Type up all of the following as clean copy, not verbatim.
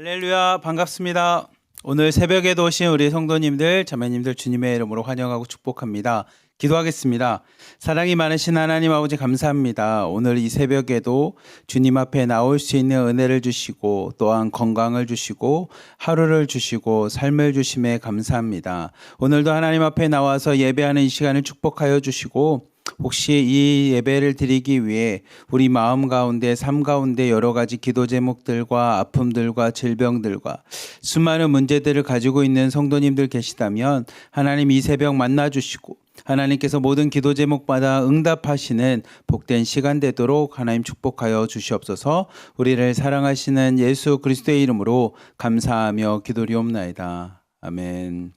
할렐루야, 반갑습니다. 오늘 새벽에도 오신 우리 성도님들, 자매님들 주님의 이름으로 환영하고 축복합니다. 기도하겠습니다. 사랑이 많으신 하나님 아버지 감사합니다. 오늘 이 새벽에도 주님 앞에 나올 수 있는 은혜를 주시고 또한 건강을 주시고 하루를 주시고 삶을 주심에 감사합니다. 오늘도 하나님 앞에 나와서 예배하는 이 시간을 축복하여 주시고 혹시 이 예배를 드리기 위해 우리 마음 가운데 삶 가운데 여러 가지 기도 제목들과 아픔들과 질병들과 수많은 문제들을 가지고 있는 성도님들 계시다면 하나님 이 새벽 만나주시고 하나님께서 모든 기도 제목마다 응답하시는 복된 시간 되도록 하나님 축복하여 주시옵소서. 우리를 사랑하시는 예수 그리스도의 이름으로 감사하며 기도리옵나이다. 아멘.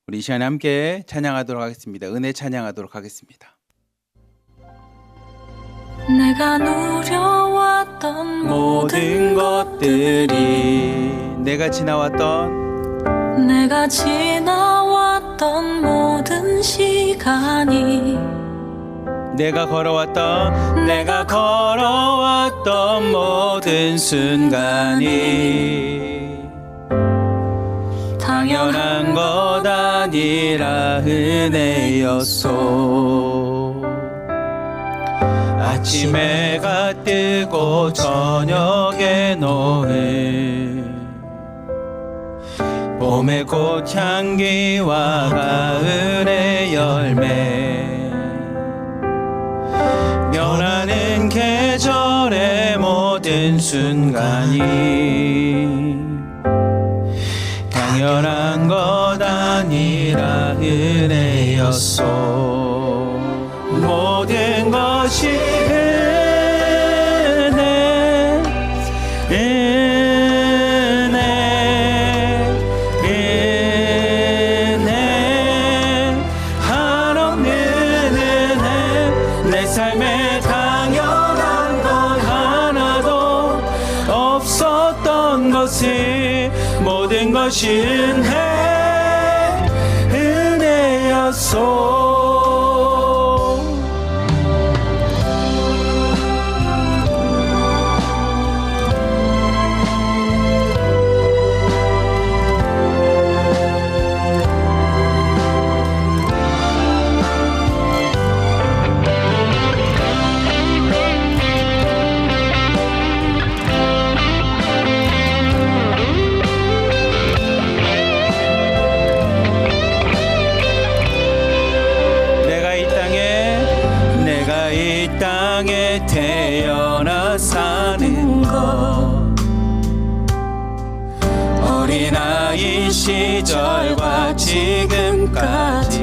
우리 이 시간에 함께 찬양하도록 하겠습니다. 은혜 찬양하도록 하겠습니다. 내가 누려왔던 모든 것들이 내가 지나왔던 모든 시간이 내가 걸어왔던 모든 순간이 당연한 것 아니라 은혜였소. 아침에 해가 뜨고 저녁에 노을 봄의 꽃향기와 가을의 열매 변하는 계절의 모든 순간이 당연한 것 아니라 은혜였소. 모든 것이 은혜 한없는 은혜 내 삶에 당연한 것 하나도 없었던 것을 모든 것이 은혜였소. 땅에 태어나 사는 것 어린아이 시절과 지금까지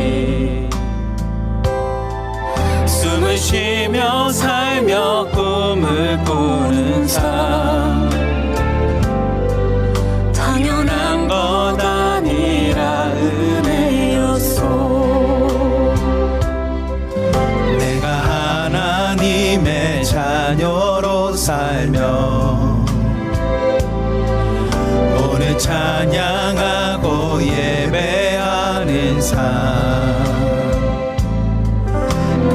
숨을 쉬며 살며 꿈을 꾸는 삶 당연한 것 아니라 은혜였소. 하나님의 자녀로 살며 오늘 찬양하고 예배하는 삶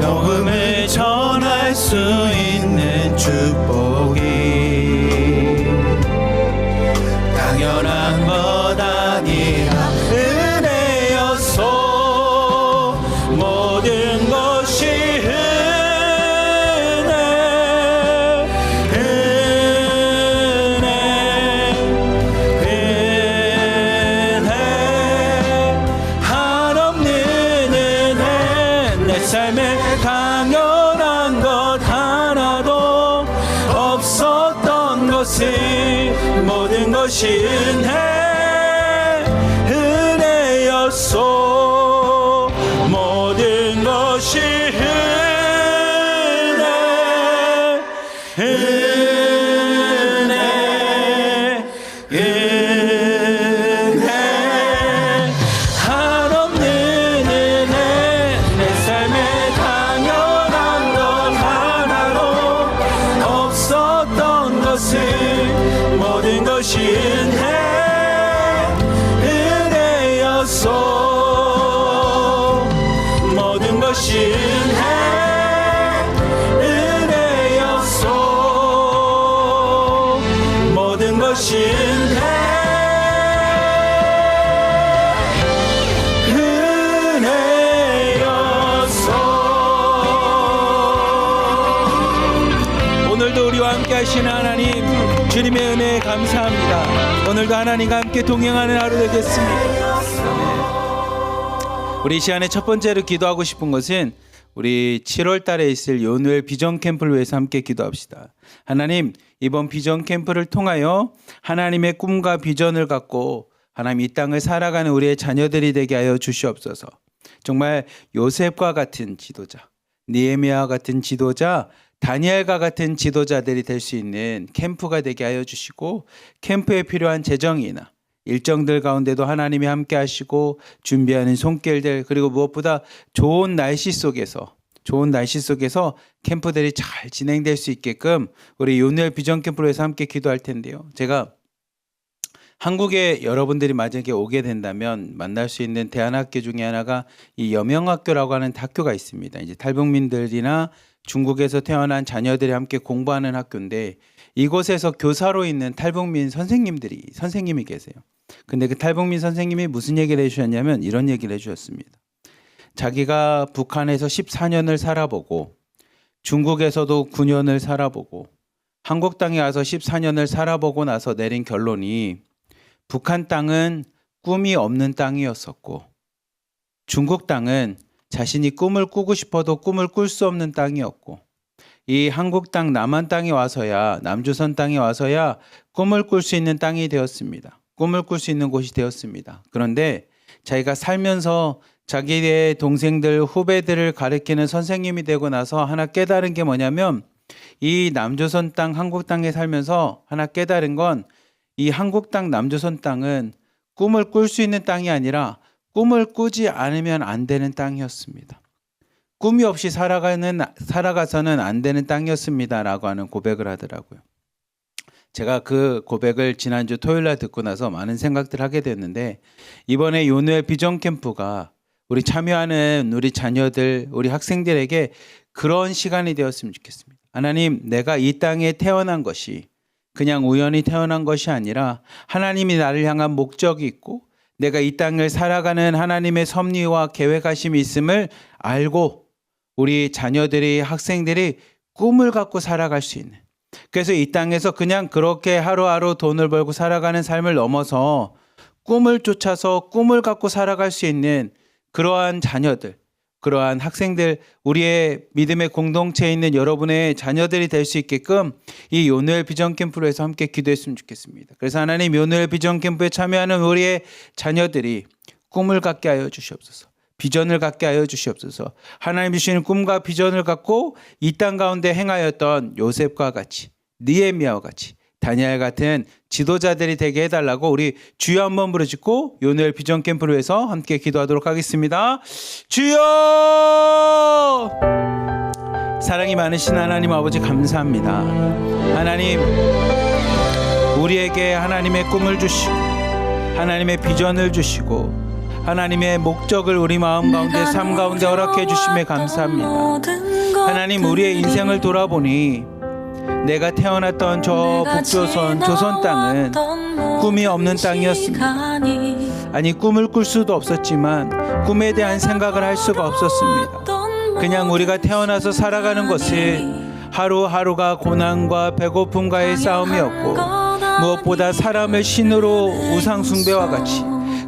복음을 전할 수 있는 축복이 당연한 것 아니라 은혜였소. 모든 것이 삶에 당연한 것 하나도 없었던 것을 모든 것이 은혜였소. 모든 것이 모든 것이 은혜였소. 모든 것이 은혜였소. 모든 것이 은혜였소. 오늘도 우리와 함께 하시는 하나님, 주님의 은혜에 감사합니다. 오늘도 하나님과 함께 동행하는 하루 되겠습니다. 우리 이 시간에 첫 번째로 기도하고 싶은 것은 우리 7월 달에 있을 요누엘 비전 캠프를 위해서 함께 기도합시다. 하나님, 이번 비전 캠프를 통하여 하나님의 꿈과 비전을 갖고 하나님 이 땅을 살아가는 우리의 자녀들이 되게 하여 주시옵소서. 정말 요셉과 같은 지도자, 느헤미야와 같은 지도자, 다니엘과 같은 지도자들이 될 수 있는 캠프가 되게 하여 주시고, 캠프에 필요한 재정이나 일정들 가운데도 하나님이 함께 하시고 준비하는 손길들, 그리고 무엇보다 좋은 날씨 속에서 캠프들이 잘 진행될 수 있게끔 우리 요누엘 비전 캠프로 해서 함께 기도할 텐데요. 제가 한국에 여러분들이 만약에 오게 된다면 만날 수 있는 대안학교 중에 하나가 이 여명학교라고 하는 학교가 있습니다. 이제 탈북민들이나 중국에서 태어난 자녀들이 함께 공부하는 학교인데, 이곳에서 교사로 있는 탈북민 선생님이 계세요. 근데 그 탈북민 선생님이 무슨 얘기를 해주셨냐면 이런 얘기를 해주셨습니다. 자기가 북한에서 14년을 살아보고 중국에서도 9년을 살아보고 한국 땅에 와서 14년을 살아보고 나서 내린 결론이, 북한 땅은 꿈이 없는 땅이었었고 중국 땅은 자신이 꿈을 꾸고 싶어도 꿈을 꿀 수 없는 땅이었고, 이 한국 땅 남한 땅에 와서야, 남조선 땅에 와서야 꿈을 꿀 수 있는 땅이 되었습니다. 꿈을 꿀 수 있는 곳이 되었습니다. 그런데 자기가 살면서 자기의 동생들, 후배들을 가르치는 선생님이 되고 나서 하나 깨달은 게 뭐냐면, 이 남조선 땅, 한국 땅에 살면서 하나 깨달은 건, 이 한국 땅, 남조선 땅은 꿈을 꿀 수 있는 땅이 아니라 꿈을 꾸지 않으면 안 되는 땅이었습니다. 꿈이 없이 살아가서는 안 되는 땅이었습니다라고 하는 고백을 하더라고요. 제가 그 고백을 지난주 토요일 날 듣고 나서 많은 생각들을 하게 됐는데, 이번에 요누엘 비전 캠프가 우리 참여하는 우리 자녀들, 우리 학생들에게 그런 시간이 되었으면 좋겠습니다. 하나님, 내가 이 땅에 태어난 것이 그냥 우연히 태어난 것이 아니라 하나님이 나를 향한 목적이 있고 내가 이 땅을 살아가는 하나님의 섭리와 계획하심이 있음을 알고 우리 자녀들이, 학생들이 꿈을 갖고 살아갈 수 있는, 그래서 이 땅에서 그냥 그렇게 하루하루 돈을 벌고 살아가는 삶을 넘어서 꿈을 쫓아서 꿈을 갖고 살아갈 수 있는 그러한 자녀들, 그러한 학생들, 우리의 믿음의 공동체에 있는 여러분의 자녀들이 될 수 있게끔 이 요누엘 비전 캠프로 해서 함께 기도했으면 좋겠습니다. 그래서 하나님, 요누엘 비전 캠프에 참여하는 우리의 자녀들이 꿈을 갖게 하여 주시옵소서. 비전을 갖게 하여 주시옵소서. 하나님 주시는 꿈과 비전을 갖고 이 땅 가운데 행하였던 요셉과 같이, 느헤미야와 같이, 다니엘 같은 지도자들이 되게 해달라고 우리 주여 한번 부르짖고 요누엘 비전 캠프로 해서 함께 기도하도록 하겠습니다. 주여! 사랑이 많으신 하나님 아버지, 감사합니다. 하나님, 우리에게 하나님의 꿈을 주시고 하나님의 비전을 주시고 하나님의 목적을 우리 마음 가운데, 삶 가운데 허락해 주심에 감사합니다. 하나님, 우리의 인생을 돌아보니 내가 태어났던 저 북조선, 조선 땅은 꿈이 없는 땅이었습니다. 아니, 꿈을 꿀 수도 없었지만 꿈에 대한 생각을 할 수가 없었습니다. 그냥 우리가 태어나서 살아가는 것은 하루하루가 고난과 배고픔과의 싸움이었고, 무엇보다 사람을 신으로 우상 숭배와 같이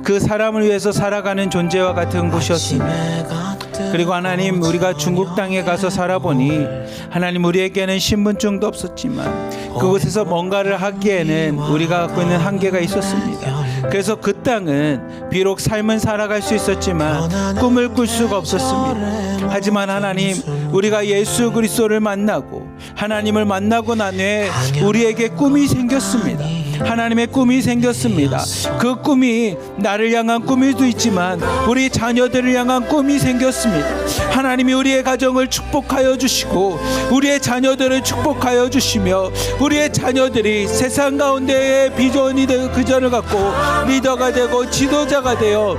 그 사람을 위해서 살아가는 존재와 같은 곳이었습니다. 그리고 하나님, 우리가 중국 땅에 가서 살아보니 하나님, 우리에게는 신분증도 없었지만 그곳에서 뭔가를 하기에는 우리가 갖고 있는 한계가 있었습니다. 그래서 그 땅은 비록 삶은 살아갈 수 있었지만 꿈을 꿀 수가 없었습니다. 하지만 하나님, 우리가 예수 그리스도를 만나고 하나님을 만나고 난 후에 우리에게 꿈이 생겼습니다. 하나님의 꿈이 생겼습니다. 그 꿈이 나를 향한 꿈일 수도 있지만 우리 자녀들을 향한 꿈이 생겼습니다. 하나님이 우리의 가정을 축복하여 주시고 우리의 자녀들을 축복하여 주시며 우리의 자녀들이 세상 가운데의 비전을 갖고 리더가 되고 지도자가 되어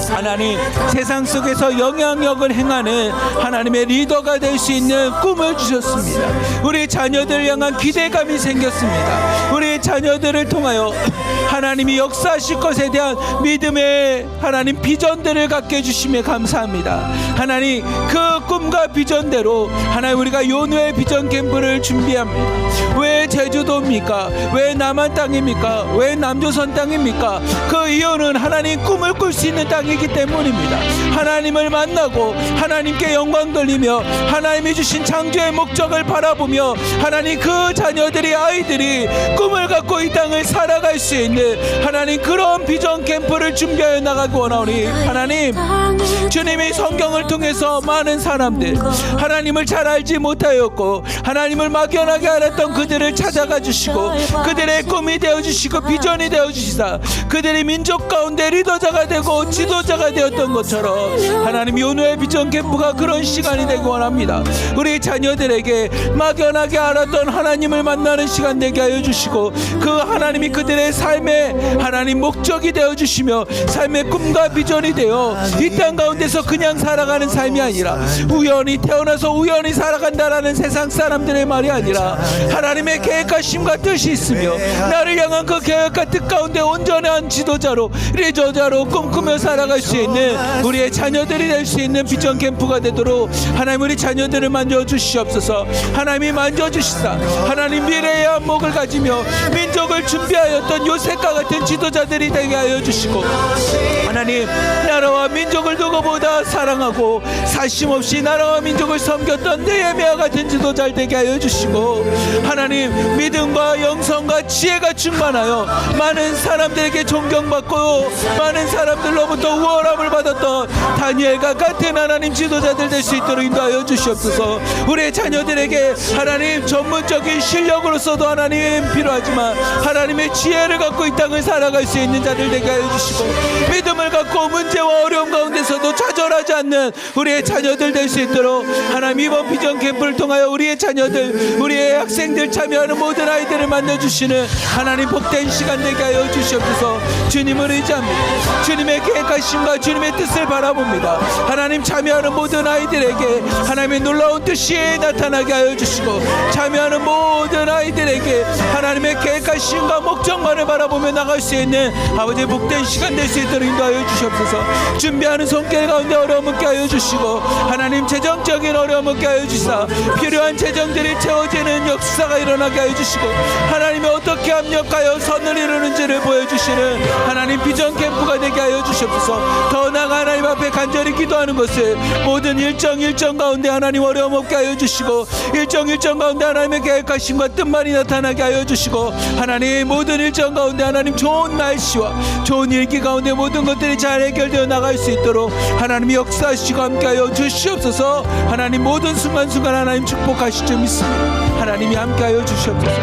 하나님, 세상 속에서 영향력을 행하는 하나님의 리더가 될 수 있는 꿈을 주셨습니다. 우리 자녀들을 향한 기대감이 생겼습니다. 우리 자녀들을 자녀들을 통하여 하나님이 역사하실 것에 대한 믿음의 하나님 비전들을 갖게 해주시며 감사합니다. 하나님 그 꿈과 비전대로 하나님 우리가 요노의 비전 캠프를 준비합니다. 왜 제주도입니까? 왜 남한 땅입니까? 왜 남조선 땅입니까? 그 이유는 하나님 꿈을 꿀 수 있는 땅이기 때문입니다. 하나님을 만나고 하나님께 영광 돌리며 하나님이 주신 창조의 목적을 바라보며 하나님 그 자녀들이 아이들이 꿈을 갖고 이 땅을 살아갈 수 있는 하나님 그런 비전 캠프를 준비하여 나가기 원하오니 하나님 주님이 성경을 통해서 많은 사람들 하나님을 잘 알지 못하였고 하나님을 막연하게 알았던 그들을 찾아가 주시고 그들의 꿈이 되어주시고 비전이 되어주시사 그들이 민족 가운데 리더자가 되고 지도자가 되었던 것처럼 하나님 요노의 비전 캠프가 그런 시간이 되기 원합니다. 우리 자녀들에게 막연하게 알았던 하나님을 만나는 시간 되게 하여 주시고 그 하나님이 그들의 삶의 하나님 목적이 되어 주시며 삶의 꿈과 비전이 되어 이 땅 가운데서 그냥 살아가는 삶이 아니라 우연히 태어나서 우연히 살아간다라는 세상 사람들의 말이 아니라 하나님의 계획하심과 뜻이 있으며 나를 향한 그 계획과 뜻 가운데 온전한 지도자로 리더자로 꿈꾸며 살아갈 수 있는 우리의 자녀들이 될 수 있는 비전 캠프가 되도록 하나님 우리 자녀들을 만져주시옵소서. 하나님이 만져주시사 하나님 미래의 안목을 가지며 민족을 준비하였던 요셉과 같은 지도자들이 되게 하여 주시고 하나님 나라와 민족을 누구보다 사랑하고 사심없이 나라와 민족을 섬겼던 느헤미야 같은 지도자를 되게 하여 주시고 하나님 믿음과 영성과 지혜가 충만하여 많은 사람들에게 존경받고 많은 사람들로부터 우월함을 받았던 다니엘과 같은 하나님 지도자들 될 수 있도록 인도하여 주시옵소서. 우리의 자녀들에게 하나님 전문적인 실력으로서도 하나님 필요하지만 하나님의 지혜를 갖고 이 땅을 살아갈 수 있는 자들 되게 하여 주시고 믿음을 갖고 문제와 어려움 가운데서도 좌절하지 않는 우리의 자녀들 될 수 있도록 하나님 이번 비전 캠프를 통하여 우리의 자녀들 우리의 학생들 참여하는 모든 아이들을 만나주시는 하나님 복된 시간 되게 하여 주시옵소서. 주님을 의지합니다. 주님의 계획하심과 주님의 뜻을 바라봅니다. 하나님 참여하는 모든 아이들에게 하나님의 놀라운 뜻이 나타나게 하여 주시고 참여하는 모든 아이들에게 하나님의 계획하심과 목적만을 바라보며 나갈 수 있는 아버지의 복된 시간 될 수 있도록 인도하여 주시옵소서. 준비하는 손길 가운데 어려움 없게 하여 주시고 하나님 재정적인 어려움 없게 하여 주시사 필요한 재정들이 채워지는 역사가 일어나게 하여 주시고 하나님이 어떻게 합력하여 선을 이루는지를 보여주시는 하나님 비전 캠프가 되게 하여 주시옵소서. 더 나아가 하나님 앞에 간절히 기도하는 것을 모든 일정 가운데 하나님 어려움 없게 하여 주시고 일정 가운데 하나님의 계획하심과 뜻만이 나타나게 하여 주시고 하나님 모든 일정 가운데 하나님 좋은 날씨와 좋은 일기 가운데 모든 것들이 잘 해결되어 나갈 수 있도록 하나님이 역사하시고 함께하여 주시옵소서. 하나님 모든 순간순간 하나님 축복하실 줄 믿습니다. 하나님이 함께하여 주시옵소서.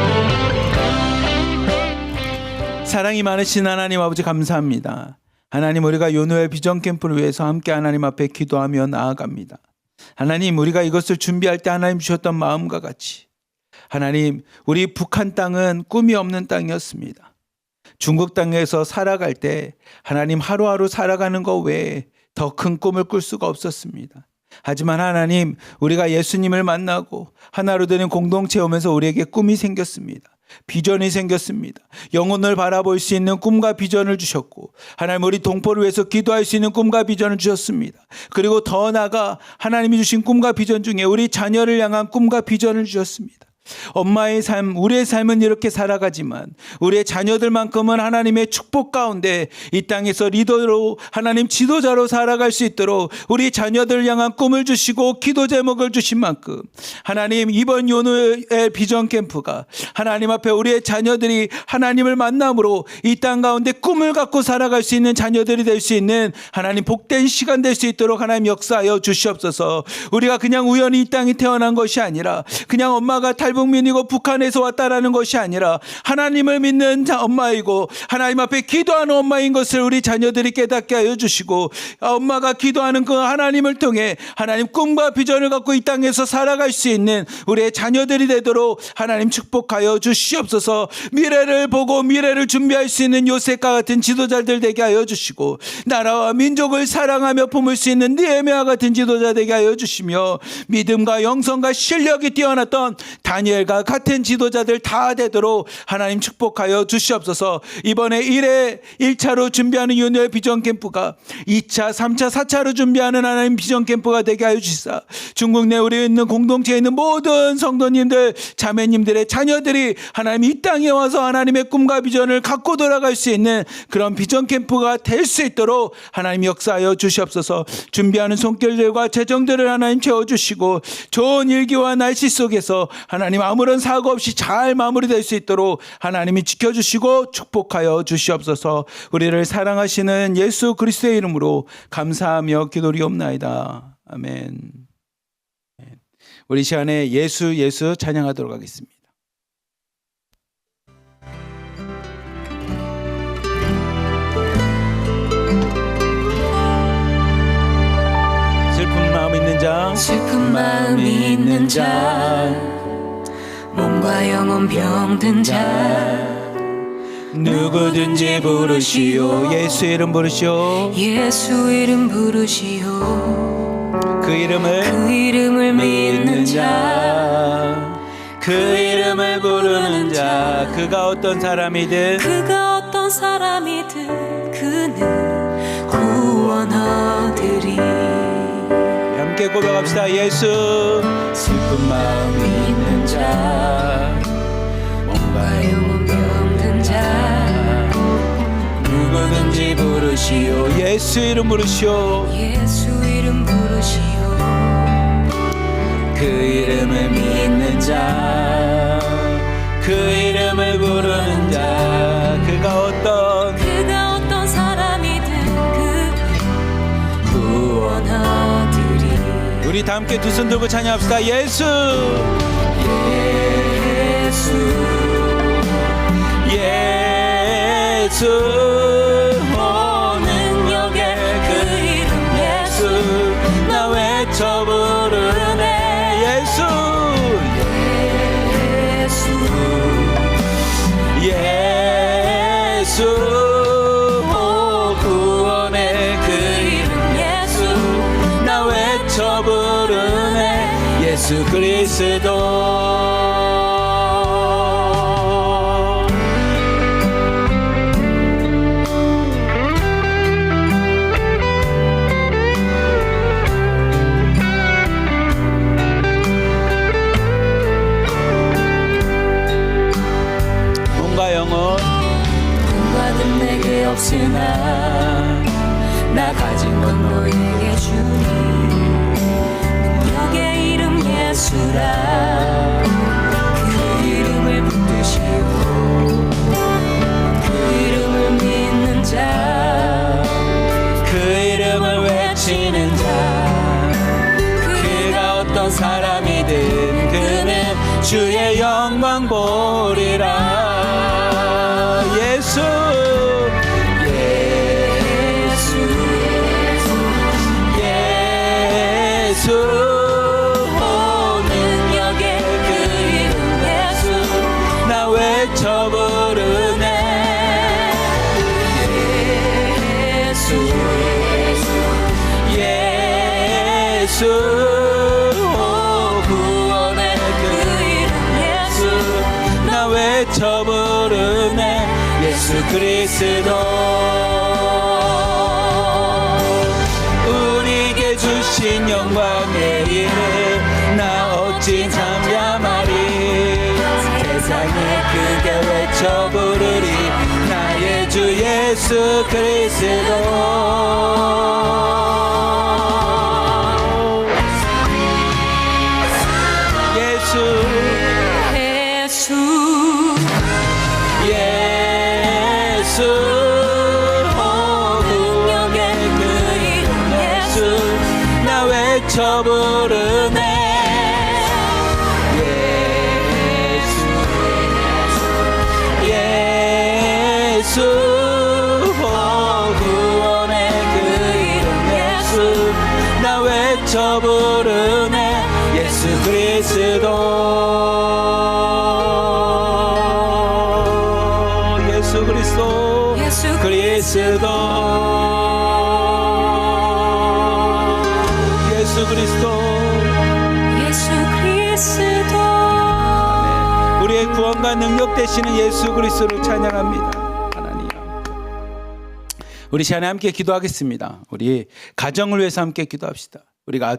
사랑이 많으신 하나님 아버지 감사합니다. 하나님 우리가 요노의 비전 캠프를 위해서 함께 하나님 앞에 기도하며 나아갑니다. 하나님 우리가 이것을 준비할 때 하나님 주셨던 마음과 같이 하나님 우리 북한 땅은 꿈이 없는 땅이었습니다. 중국 땅에서 살아갈 때 하나님 하루하루 살아가는 것 외에 더 큰 꿈을 꿀 수가 없었습니다. 하지만 하나님 우리가 예수님을 만나고 하나로 되는 공동체 오면서 우리에게 꿈이 생겼습니다. 비전이 생겼습니다. 영혼을 바라볼 수 있는 꿈과 비전을 주셨고 하나님 우리 동포를 위해서 기도할 수 있는 꿈과 비전을 주셨습니다. 그리고 더 나아가 하나님이 주신 꿈과 비전 중에 우리 자녀를 향한 꿈과 비전을 주셨습니다. 엄마의 삶, 우리의 삶은 이렇게 살아가지만 우리의 자녀들만큼은 하나님의 축복 가운데 이 땅에서 리더로 하나님 지도자로 살아갈 수 있도록 우리 자녀들을 향한 꿈을 주시고 기도 제목을 주신 만큼 하나님 이번 요노의 비전 캠프가 하나님 앞에 우리의 자녀들이 하나님을 만남으로 이 땅 가운데 꿈을 갖고 살아갈 수 있는 자녀들이 될 수 있는 하나님 복된 시간 될 수 있도록 하나님 역사하여 주시옵소서. 우리가 그냥 우연히 이 땅에 태어난 것이 아니라 그냥 엄마가 탈북민이고 북한에서 왔다라는 것이 아니라 하나님을 믿는 엄마이고 하나님 앞에 기도하는 엄마인 것을 우리 자녀들이 깨닫게 하여 주시고 엄마가 기도하는 그 하나님을 통해 하나님 꿈과 비전을 갖고 이 땅에서 살아갈 수 있는 우리의 자녀들이 되도록 하나님 축복하여 주시옵소서. 미래를 보고 미래를 준비할 수 있는 요셉과 같은 지도자들 되게 하여 주시고 나라와 민족을 사랑하며 품을 수 있는 느헤미야 같은 지도자 되게 하여 주시며 믿음과 영성과 실력이 뛰어났던 다니엘 다니엘과 같은 지도자들 다 되도록 하나님 축복하여 주시옵소서. 이번에 1차로 준비하는 윤회 비전 캠프가 2차, 3차, 4차로 준비하는 하나님 비전 캠프가 되게 하여 주시사 중국 내 우리 있는 공동체에 있는 모든 성도님들, 자매님들의 자녀들이 하나님 이 땅에 와서 하나님의 꿈과 비전을 갖고 돌아갈 수 있는 그런 비전 캠프가 될 수 있도록 하나님 역사하여 주시옵소서. 준비하는 손길들과 재정들을 하나님 채워주시고 좋은 일기와 날씨 속에서 하나님 아무런 사고 없이 잘 마무리될 수 있도록 하나님이 지켜주시고 축복하여 주시옵소서. 우리를 사랑하시는 예수 그리스도의 이름으로 감사하며 기도리옵나이다. 아멘. 우리 시간에 예수 예수 찬양하도록 하겠습니다. 슬픈 마음 있는 자, 슬픈 마음 있는 자, 몸과 영혼 병든 자, 누구든지 부르시오. 예수 이름 부르시오. 예수 이름 부르시오. 그 이름을 믿는 자, 그 이름을 부르는 자, 그가 어떤 사람이든 그가 어떤 사람이든 그는 구원 얻으리. 함께 고백합시다. 예수. 슬픈 마음 있는 자, 몸과 영혼 병든 자, 누구든지 부르시오. 예수 이름 부르시오. 예수 이름 부르시오. 그 이름을 믿는 자, 그 이름을 부르는 자, 그가 어떤 사람이든 그 구원 얻으리. 우리 다 함께 두 손 들고 찬양합시다. 예수. 예수. 예수. 오 능력의 그 이름 예수. 나 외쳐 부르네. 예수. 예수. 예수. 오 구원의 그 이름 예수. 나 외쳐 부르네. 예수 그리스도. 없으나 나 가진 건 너에게 주니 능력의 이름 예수라. 그 이름을 붙드시오. 그 이름을 믿는 자, 그 이름을 외치는 자, 그가 어떤 사람이든 그는 주의 영광 보리라. 예수. 예수. 오 능력의 그 이름 예수. 나 외쳐 부르네. 예수. 예수. 오 구원의 그 이름 예수. 나 외쳐 부르네. 예수 그리스도. 주신 영광의 이름 나 어찌 잠잠하리. 세상에 크게 외쳐 부르리. 나의 주 예수 그리스도. 예수. 예수. 예수. 외쳐 부르네. 예수. 예수. 구원의 그 이름 예수. 나 외쳐 부르네. 예수 그리스도. 예수 그리스도. 예수 그리스도. 예수 그리스도. 예수 그리스도. 구원과 능력 되시는 예수 그리스도를 찬양합니다. 하나님, 우리 시간에 함께 기도하겠습니다. 우리 가정을 위해서 함께 기도합시다. 우리가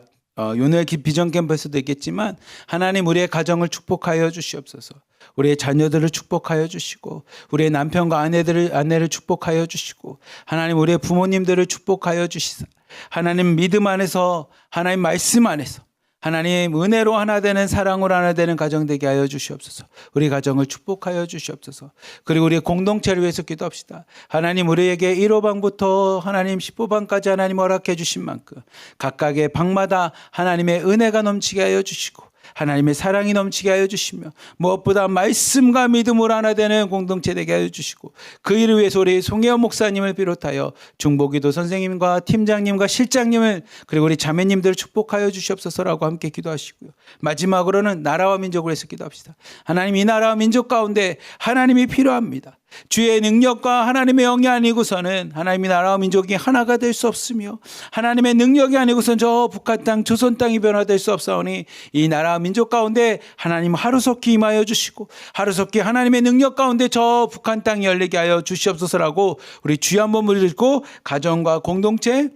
요늘 비전 캠프에서도 있겠지만 하나님 우리의 가정을 축복하여 주시옵소서. 우리의 자녀들을 축복하여 주시고 우리의 남편과 아내를 축복하여 주시고 하나님 우리의 부모님들을 축복하여 주시사 하나님 믿음 안에서 하나님 말씀 안에서 하나님 은혜로 하나 되는 사랑으로 하나 되는 가정 되게 하여 주시옵소서. 우리 가정을 축복하여 주시옵소서. 그리고 우리의 공동체를 위해서 기도합시다. 하나님 우리에게 1호방부터 하나님 10호방까지 하나님 허락해 주신 만큼 각각의 방마다 하나님의 은혜가 넘치게 하여 주시고 하나님의 사랑이 넘치게 하여 주시며 무엇보다 말씀과 믿음으로 하나 되는 공동체 되게 하여 주시고 그 일을 위해서 우리 송혜원 목사님을 비롯하여 중보기도 선생님과 팀장님과 실장님을 그리고 우리 자매님들을 축복하여 주시옵소서라고 함께 기도하시고요. 마지막으로는 나라와 민족을 위해서 기도합시다. 하나님 이 나라와 민족 가운데 하나님이 필요합니다. 주의 능력과 하나님의 영이 아니고서는 하나님의 나라와 민족이 하나가 될 수 없으며 하나님의 능력이 아니고서는 저 북한 땅 조선 땅이 변화될 수 없사오니 이 나라와 민족 가운데 하나님 하루속히 임하여 주시고 하루속히 하나님의 능력 가운데 저 북한 땅이 열리게 하여 주시옵소서라고 우리 주여 한번 부르고 가정과 공동체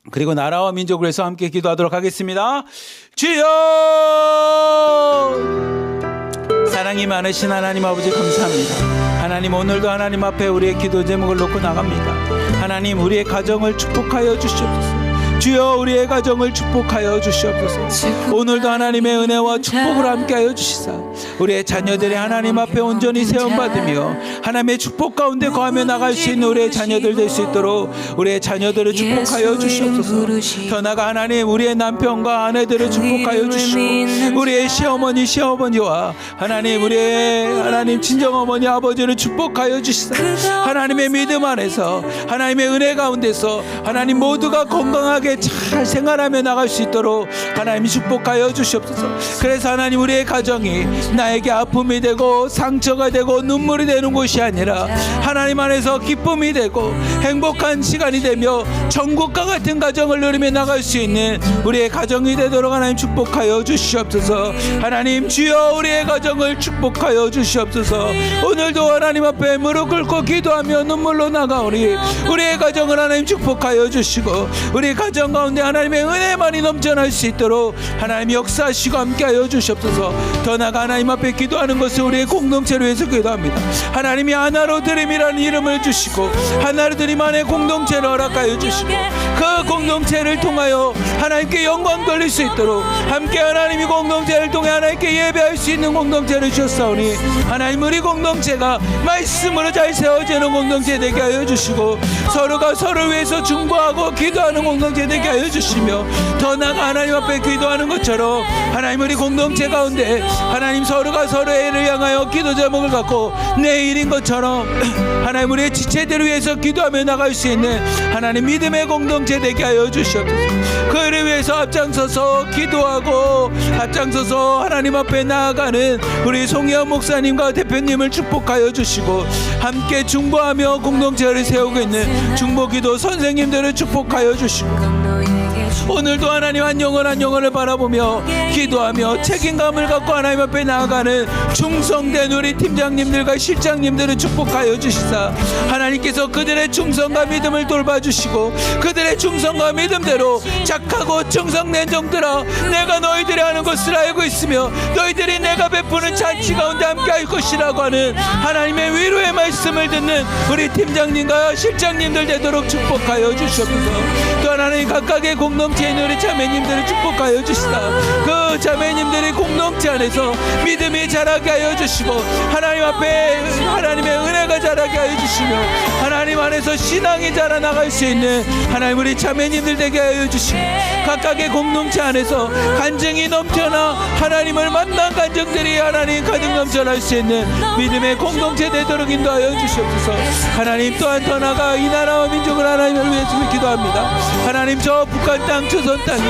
그리고 나라와 민족을 위해서 함께 기도하도록 하겠습니다. 주여! 사랑이 많으신 하나님 아버지 감사합니다. 하나님 오늘도 하나님 앞에 우리의 기도 제목을 놓고 나갑니다. 하나님 우리의 가정을 축복하여 주시옵소서. 주여 우리의 가정을 축복하여 주시옵소서. 오늘도 하나님의 은혜와 축복을 함께하여 주시사 우리의 자녀들이 하나님 앞에 온전히 세움받으며 하나님의 축복 가운데 거하며 나갈 수 있는 우리의 자녀들 될 수 있도록 우리의 자녀들을 축복하여 주시옵소서. 더 나아가 하나님 우리의 남편과 아내들을 축복하여 주시고 우리의 시어머니 시아버지와 하나님 우리의 하나님 친정어머니 아버지를 축복하여 주시사 하나님의 믿음 안에서 하나님의 은혜 가운데서 하나님 모두가 건강하게 잘 생활하며 나갈 수 있도록 하나님 축복하여 주시옵소서. 그래서 하나님 우리의 가정이 나에게 아픔이 되고 상처가 되고 눈물이 되는 곳이 아니라 하나님 안에서 기쁨이 되고 행복한 시간이 되며 천국과 같은 가정을 누리며 나갈 수 있는 우리의 가정이 되도록 하나님 축복하여 주시옵소서. 하나님 주여 우리의 가정을 축복하여 주시옵소서. 오늘도 하나님 앞에 무릎 꿇고 기도하며 눈물로 나가오니 우리의 가정을 하나님 축복하여 주시고 우리 가정 가운데 하나님의 은혜만이 넘쳐날 수 있도록 하나님 역사하시고 함께하여 주시옵소서. 더 나아가 하나님 앞에 기도하는 것을 우리의 공동체를 위해서 기도합니다. 하나님이 하나로 드림이라는 이름을 주시고 하나로 드림 안에 공동체를 허락하여 주시고 그 공동체를 통하여 하나님께 영광 돌릴 수 있도록 함께 하나님이 공동체를 통해 하나님께 예배할 수 있는 공동체를 주셨사오니 하나님 우리 공동체가 말씀으로 잘 세워지는 공동체 되게 하여 주시고 서로가 서로를 위해서 중보하고 기도하는 공동체 되게 하여 주시며 더 나아가 하나님 앞에 기도하는 것처럼 하나님 우리 공동체 가운데 하나님 서로가 서로를 향하여 기도 제목을 갖고 내일인 것처럼 하나님 우리의 지체들을 위해서 기도하며 나갈 수 있는 하나님 믿음의 공동체 되게 하여 주시옵소서. 그를 위해서 앞장서서 기도하고 앞장서서 하나님 앞에 나아가는 우리 송혜원 목사님과 대표님을 축복하여 주시고 함께 중보하며 공동체를 세우고 있는 중보기도 선생님들을 축복하여 주시고 오늘도 하나님 한 영혼을 바라보며 기도하며 책임감을 갖고 하나님 앞에 나아가는 충성된 우리 팀장님들과 실장님들을 축복하여 주시사 하나님께서 그들의 충성과 믿음을 돌봐주시고 그들의 충성과 믿음대로 착하고 충성된 종들아 내가 너희들이 하는 것을 알고 있으며 너희들이 내가 베푸는 잔치 가운데 함께 할 것이라고 하는 하나님의 위로의 말씀을 듣는 우리 팀장님과 실장님들 되도록 축복하여 주시옵소서. 또 하나님 각각의 공동체에 있는 우리 자매님들을 축복하여 주시다. 그 자매님들의 공동체 안에서 믿음이 자라게 하여 주시고 하나님 앞에 하나님의 은혜가 자라게 하여 주시며 하나님 안에서 신앙이 자라나갈 수 있는 하나님 우리 자매님들 되게 하여 주시고 각각의 공동체 안에서 간증이 넘쳐나 하나님을 만난 간증들이 하나님 가득 넘쳐날 수 있는 믿음의 공동체 되도록 인도하여 주시옵소서. 하나님 또한 더 나아가 이 나라와 민족을 하나님을 위해서 기도합니다. 하나님 저 북한 땅 조선 땅이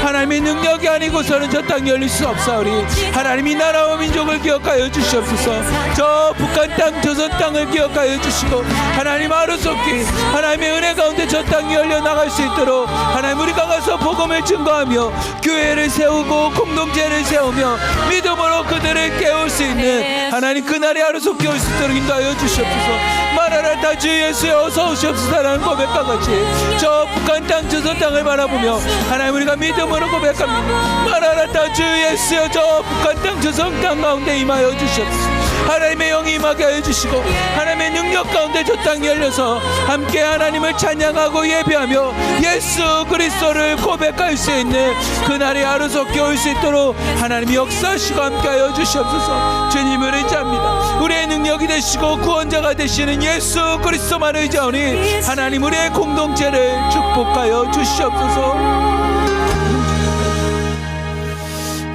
하나님의 능력이 아니고서는 저 땅 열릴 수 없사오리. 하나님이 나라와 민족을 기억하여 주시옵소서. 저 북한 땅 조선 땅을 기억하여 주시고 하나님 하루속히 하나님의 은혜 가운데 저 땅이 열려 나갈 수 있도록 하나님 우리가 가서 복음을 증거하며 교회를 세우고 공동체를 세우며 믿음으로 그들을 깨울 수 있는 하나님 그날이 하루속히 올 수 있도록 인도하여 주시옵소서. 마라나타 주 예수여 어서 오시옵소서라는 고백과 같이 저 북한 땅 조선 땅을 바라보며 하나님 우리가 믿음으로 고백합니다. 마라나타 주 예수여 저 북한 땅 조선 땅 가운데 임하여 주시옵소서. 하나님의 영이 임하게 하여 주시고 하나님의 능력 가운데 저 땅이 열려서 함께 하나님을 찬양하고 예배하며 예수 그리스도를 고백할 수 있는 그날이 하루속히 올 수 있도록 하나님이 역사하시고 함께 하여 주시옵소서. 주님을 의지합니다. 우리의 능력이 되시고 구원자가 되시는 예수 그리스도만 의지하오니 하나님 우리의 공동체를 축복하여 주시옵소서.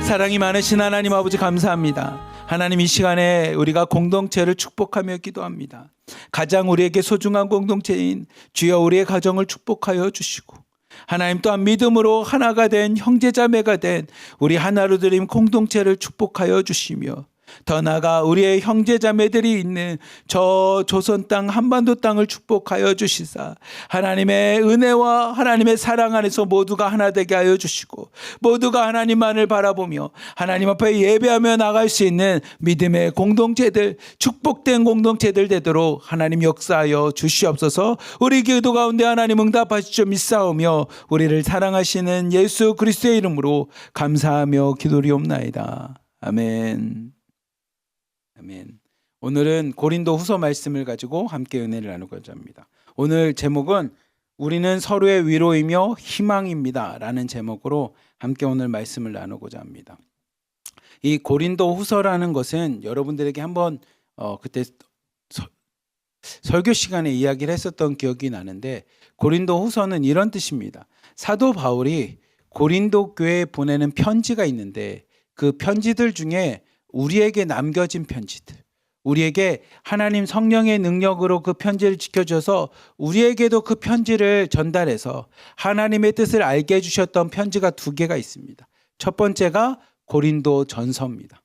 사랑이 많으신 하나님 아버지 감사합니다. 하나님 이 시간에 우리가 공동체를 축복하며 기도합니다. 가장 우리에게 소중한 공동체인 주여 우리의 가정을 축복하여 주시고 하나님 또한 믿음으로 하나가 된 형제자매가 된 우리 하나로 드림 공동체를 축복하여 주시며 더 나아가 우리의 형제자매들이 있는 저 조선 땅 한반도 땅을 축복하여 주시사 하나님의 은혜와 하나님의 사랑 안에서 모두가 하나 되게 하여 주시고 모두가 하나님만을 바라보며 하나님 앞에 예배하며 나갈 수 있는 믿음의 공동체들 축복된 공동체들 되도록 하나님 역사하여 주시옵소서. 우리 기도 가운데 하나님 응답하시죠 믿사오며 우리를 사랑하시는 예수 그리스도의 이름으로 감사하며 기도리옵나이다. 아멘. 아멘. 오늘은 고린도 후서 말씀을 가지고 함께 은혜를 나누고자 합니다. 오늘 제목은 우리는 서로의 위로이며 희망입니다 라는 제목으로 함께 오늘 말씀을 나누고자 합니다. 이 고린도 후서라는 것은 여러분들에게 한번 그때 설교 시간에 이야기를 했었던 기억이 나는데 고린도 후서는 이런 뜻입니다. 사도 바울이 고린도 교회에 보내는 편지가 있는데 그 편지들 중에 우리에게 남겨진 편지들, 우리에게 하나님 성령의 능력으로 그 편지를 지켜줘서 우리에게도 그 편지를 전달해서 하나님의 뜻을 알게 해주셨던 편지가 두 개가 있습니다. 첫 번째가 고린도 전서입니다.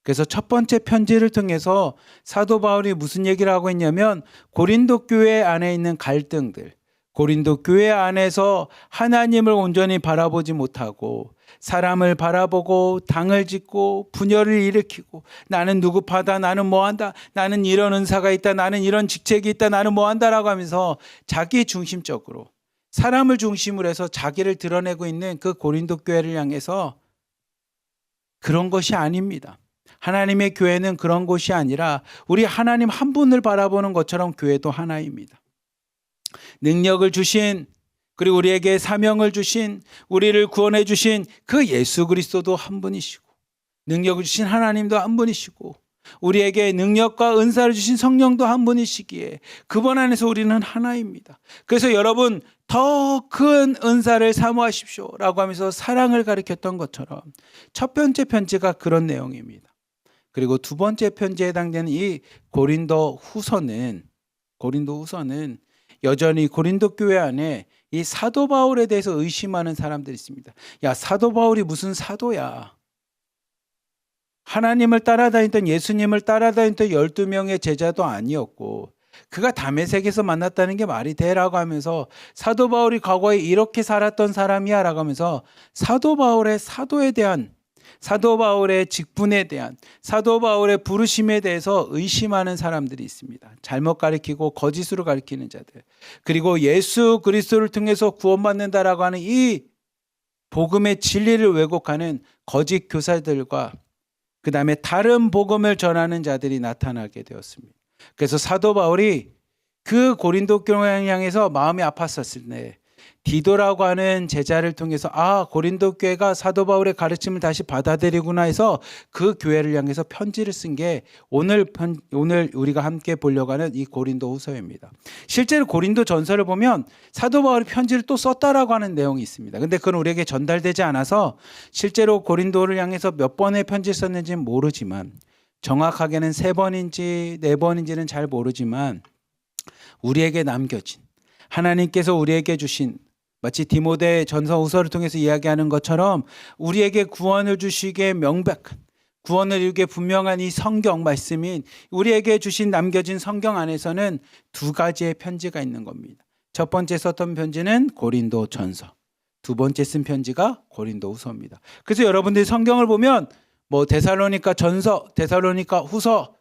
그래서 첫 번째 편지를 통해서 사도 바울이 무슨 얘기를 하고 있냐면 고린도 교회 안에 있는 갈등들, 고린도 교회 안에서 하나님을 온전히 바라보지 못하고 사람을 바라보고 당을 짓고 분열을 일으키고 나는 누구파다 나는 뭐한다 나는 이런 은사가 있다 나는 이런 직책이 있다 나는 뭐한다라고 하면서 자기 중심적으로 사람을 중심으로 해서 자기를 드러내고 있는 그 고린도 교회를 향해서 그런 것이 아닙니다. 하나님의 교회는 그런 곳이 아니라 우리 하나님 한 분을 바라보는 것처럼 교회도 하나입니다. 능력을 주신 그리고 우리에게 사명을 주신 우리를 구원해 주신 그 예수 그리스도도 한 분이시고 능력을 주신 하나님도 한 분이시고 우리에게 능력과 은사를 주신 성령도 한 분이시기에 그분 안에서 우리는 하나입니다. 그래서 여러분 더 큰 은사를 사모하십시오 라고 하면서 사랑을 가르쳤던 것처럼 첫 번째 편지가 그런 내용입니다. 그리고 두 번째 편지에 해당되는 이 고린도 후서는 여전히 고린도 교회 안에 이 사도 바울에 대해서 의심하는 사람들이 있습니다. 야, 사도 바울이 무슨 사도야? 하나님을 따라다니던 예수님을 따라다니던 12명의 제자도 아니었고 그가 다메섹에서 만났다는 게 말이 되라고 하면서 사도 바울이 과거에 이렇게 살았던 사람이야 라고 하면서 사도 바울의 사도에 대한 사도 바울의 직분에 대한 사도 바울의 부르심에 대해서 의심하는 사람들이 있습니다. 잘못 가르치고 거짓으로 가르치는 자들 그리고 예수 그리스도를 통해서 구원받는다라고 하는 이 복음의 진리를 왜곡하는 거짓 교사들과 그 다음에 다른 복음을 전하는 자들이 나타나게 되었습니다. 그래서 사도 바울이 그 고린도 교회를 향해서 마음이 아팠었을 때 디도라고 하는 제자를 통해서 고린도 교회가 사도 바울의 가르침을 다시 받아들이구나 해서 그 교회를 향해서 편지를 쓴 게 오늘 우리가 함께 보려고 하는 이 고린도 후서입니다. 실제로 고린도 전서를 보면 사도 바울이 편지를 또 썼다라고 하는 내용이 있습니다. 근데 그건 우리에게 전달되지 않아서 실제로 고린도를 향해서 몇 번의 편지를 썼는지는 모르지만 정확하게는 3번인지 4번인지는 잘 모르지만 우리에게 남겨진 하나님께서 우리에게 주신 마치 디모데 전서 후서를 통해서 이야기하는 것처럼 우리에게 구원을 주시기에 명백한, 구원을 이루기에 분명한 이 성경 말씀인, 우리에게 주신 남겨진 성경 안에서는 두 가지의 편지가 있는 겁니다. 첫 번째 썼던 편지는 고린도 전서, 두 번째 쓴 편지가 고린도 후서입니다. 그래서 여러분들이 성경을 보면 데살로니가 전서, 데살로니가 후서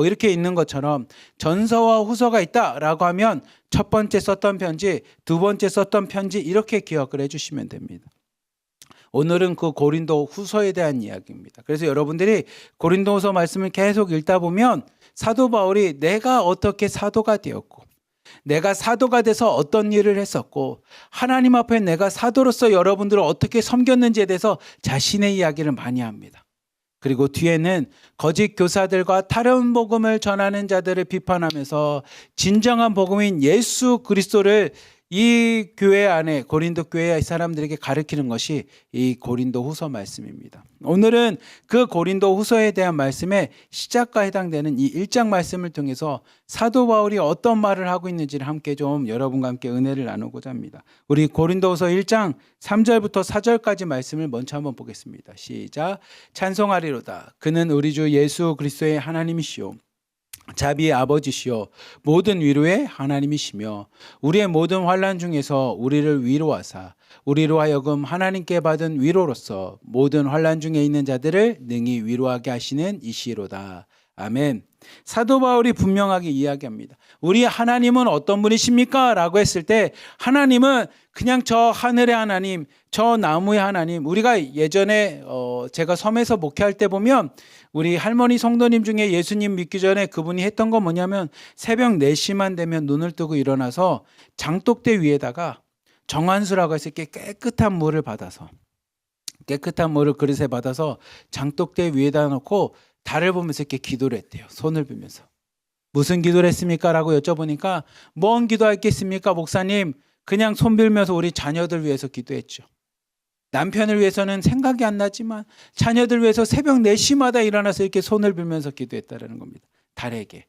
이렇게 있는 것처럼 전서와 후서가 있다라고 하면 첫 번째 썼던 편지, 두 번째 썼던 편지, 이렇게 기억을 해주시면 됩니다. 오늘은 그 고린도 후서에 대한 이야기입니다. 그래서 여러분들이 고린도 후서 말씀을 계속 읽다 보면 사도 바울이 내가 어떻게 사도가 되었고, 내가 사도가 돼서 어떤 일을 했었고, 하나님 앞에 내가 사도로서 여러분들을 어떻게 섬겼는지에 대해서 자신의 이야기를 많이 합니다. 그리고 뒤에는 거짓 교사들과 다른 복음을 전하는 자들을 비판하면서 진정한 복음인 예수 그리스도를 이 교회 안에, 고린도 교회의 사람들에게 가르치는 것이 이 고린도 후서 말씀입니다. 오늘은 그 고린도 후서에 대한 말씀의 시작과 해당되는 이 1장 말씀을 통해서 사도 바울이 어떤 말을 하고 있는지를 함께 좀 여러분과 함께 은혜를 나누고자 합니다. 우리 고린도 후서 1장 3절부터 4절까지 말씀을 먼저 한번 보겠습니다. 시작. 찬송하리로다. 그는 우리 주 예수 그리스도의 하나님이시오, 자비의 아버지시요 모든 위로의 하나님이시며, 우리의 모든 환난 중에서 우리를 위로하사 우리로 하여금 하나님께 받은 위로로서 모든 환난 중에 있는 자들을 능히 위로하게 하시는 이시로다. 아멘. 사도 바울이 분명하게 이야기합니다. 우리 하나님은 어떤 분이십니까? 라고 했을 때 하나님은 그냥 저 하늘의 하나님, 저 나무의 하나님. 우리가 예전에 제가 섬에서 목회할 때 보면 우리 할머니 성도님 중에 예수님 믿기 전에 그분이 했던 건 뭐냐면 새벽 4시만 되면 눈을 뜨고 일어나서 장독대 위에다가 정한수라고 해서 이렇게 깨끗한 물을 그릇에 받아서 장독대 위에다 놓고 달을 보면서 이렇게 기도를 했대요. 손을 빌면서. 무슨 기도를 했습니까? 라고 여쭤보니까 뭔 기도했겠습니까? 목사님, 그냥 손 빌면서 우리 자녀들 위해서 기도했죠. 남편을 위해서는 생각이 안 나지만 자녀들 위해서 새벽 4시마다 일어나서 이렇게 손을 빌면서 기도했다는 겁니다. 달에게.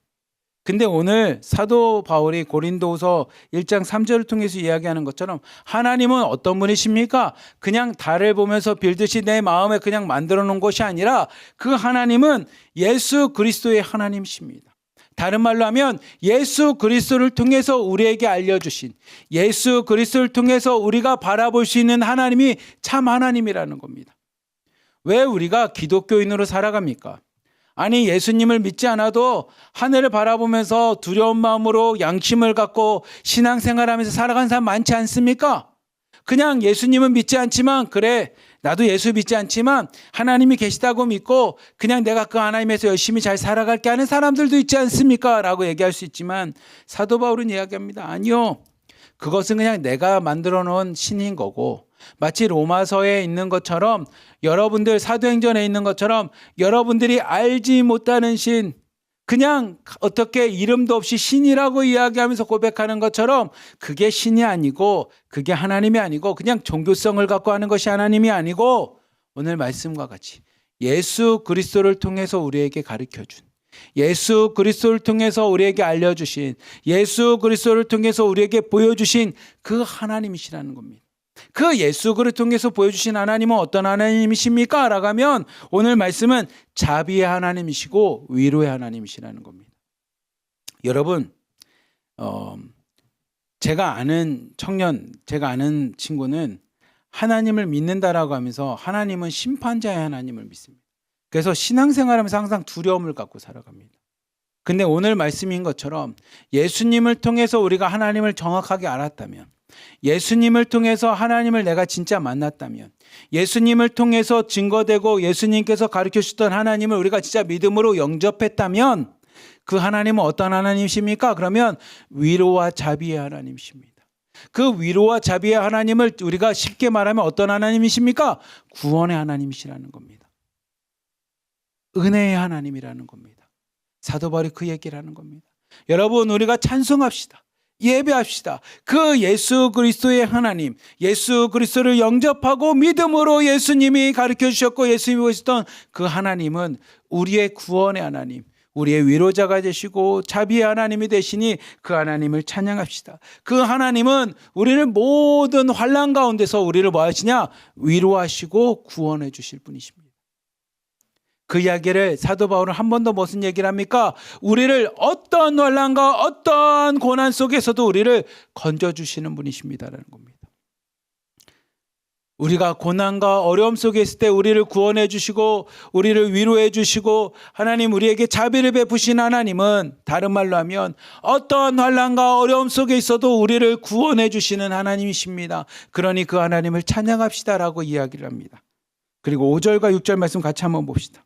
근데 오늘 사도 바울이 고린도후서 1장 3절을 통해서 이야기하는 것처럼 하나님은 어떤 분이십니까? 그냥 달을 보면서 빌듯이 내 마음에 그냥 만들어 놓은 것이 아니라 그 하나님은 예수 그리스도의 하나님이십니다. 다른 말로 하면 예수 그리스도를 통해서 우리에게 알려주신, 예수 그리스도를 통해서 우리가 바라볼 수 있는 하나님이 참 하나님이라는 겁니다. 왜 우리가 기독교인으로 살아갑니까? 아니, 예수님을 믿지 않아도 하늘을 바라보면서 두려운 마음으로 양심을 갖고 신앙생활하면서 살아가는 사람 많지 않습니까? 그냥 예수님은 믿지 않지만, 그래 나도 예수 믿지 않지만 하나님이 계시다고 믿고 그냥 내가 그 하나님에서 열심히 잘 살아갈게 하는 사람들도 있지 않습니까? 라고 얘기할 수 있지만 사도 바울은 이야기합니다. 아니요, 그것은 그냥 내가 만들어 놓은 신인 거고, 마치 로마서에 있는 것처럼, 여러분들 사도행전에 있는 것처럼 여러분들이 알지 못하는 신, 그냥 어떻게 이름도 없이 신이라고 이야기하면서 고백하는 것처럼 그게 신이 아니고, 그게 하나님이 아니고, 그냥 종교성을 갖고 하는 것이 하나님이 아니고, 오늘 말씀과 같이 예수 그리스도를 통해서 우리에게 가르쳐준, 예수 그리스도를 통해서 우리에게 알려주신, 예수 그리스도를 통해서 우리에게 보여주신 그 하나님이시라는 겁니다. 그 예수 그리스도를 통해서 보여주신 하나님은 어떤 하나님이십니까? 라고 하면 오늘 말씀은 자비의 하나님이시고 위로의 하나님이시라는 겁니다. 여러분, 제가 아는 친구는 하나님을 믿는다라고 하면서 하나님은 심판자의 하나님을 믿습니다. 그래서 신앙생활하면서 항상 두려움을 갖고 살아갑니다. 근데 오늘 말씀인 것처럼 예수님을 통해서 우리가 하나님을 정확하게 알았다면, 예수님을 통해서 하나님을 내가 진짜 만났다면, 예수님을 통해서 증거되고 예수님께서 가르쳐 주셨던 하나님을 우리가 진짜 믿음으로 영접했다면 그 하나님은 어떤 하나님이십니까? 그러면 위로와 자비의 하나님이십니다. 그 위로와 자비의 하나님을 우리가 쉽게 말하면 어떤 하나님이십니까? 구원의 하나님이시라는 겁니다. 은혜의 하나님이라는 겁니다. 사도 바울이 그 얘기를 하는 겁니다. 여러분, 우리가 찬송합시다. 예배합시다. 그 예수 그리스도의 하나님, 예수 그리스도를 영접하고 믿음으로 예수님이 가르쳐 주셨고 예수님이 보셨던 그 하나님은 우리의 구원의 하나님, 우리의 위로자가 되시고 자비의 하나님이 되시니 그 하나님을 찬양합시다. 그 하나님은 우리를 모든 환난 가운데서 우리를 뭐 하시냐? 위로하시고 구원해 주실 분이십니다. 그 이야기를 사도 바울은 한 번 더 무슨 얘기를 합니까? 우리를 어떤 환난과 어떤 고난 속에서도 우리를 건져주시는 분이십니다라는 겁니다. 우리가 고난과 어려움 속에 있을 때 우리를 구원해 주시고 우리를 위로해 주시고 하나님 우리에게 자비를 베푸신 하나님은 다른 말로 하면 어떤 환난과 어려움 속에 있어도 우리를 구원해 주시는 하나님이십니다. 그러니 그 하나님을 찬양합시다라고 이야기를 합니다. 그리고 5절과 6절 말씀 같이 한번 봅시다.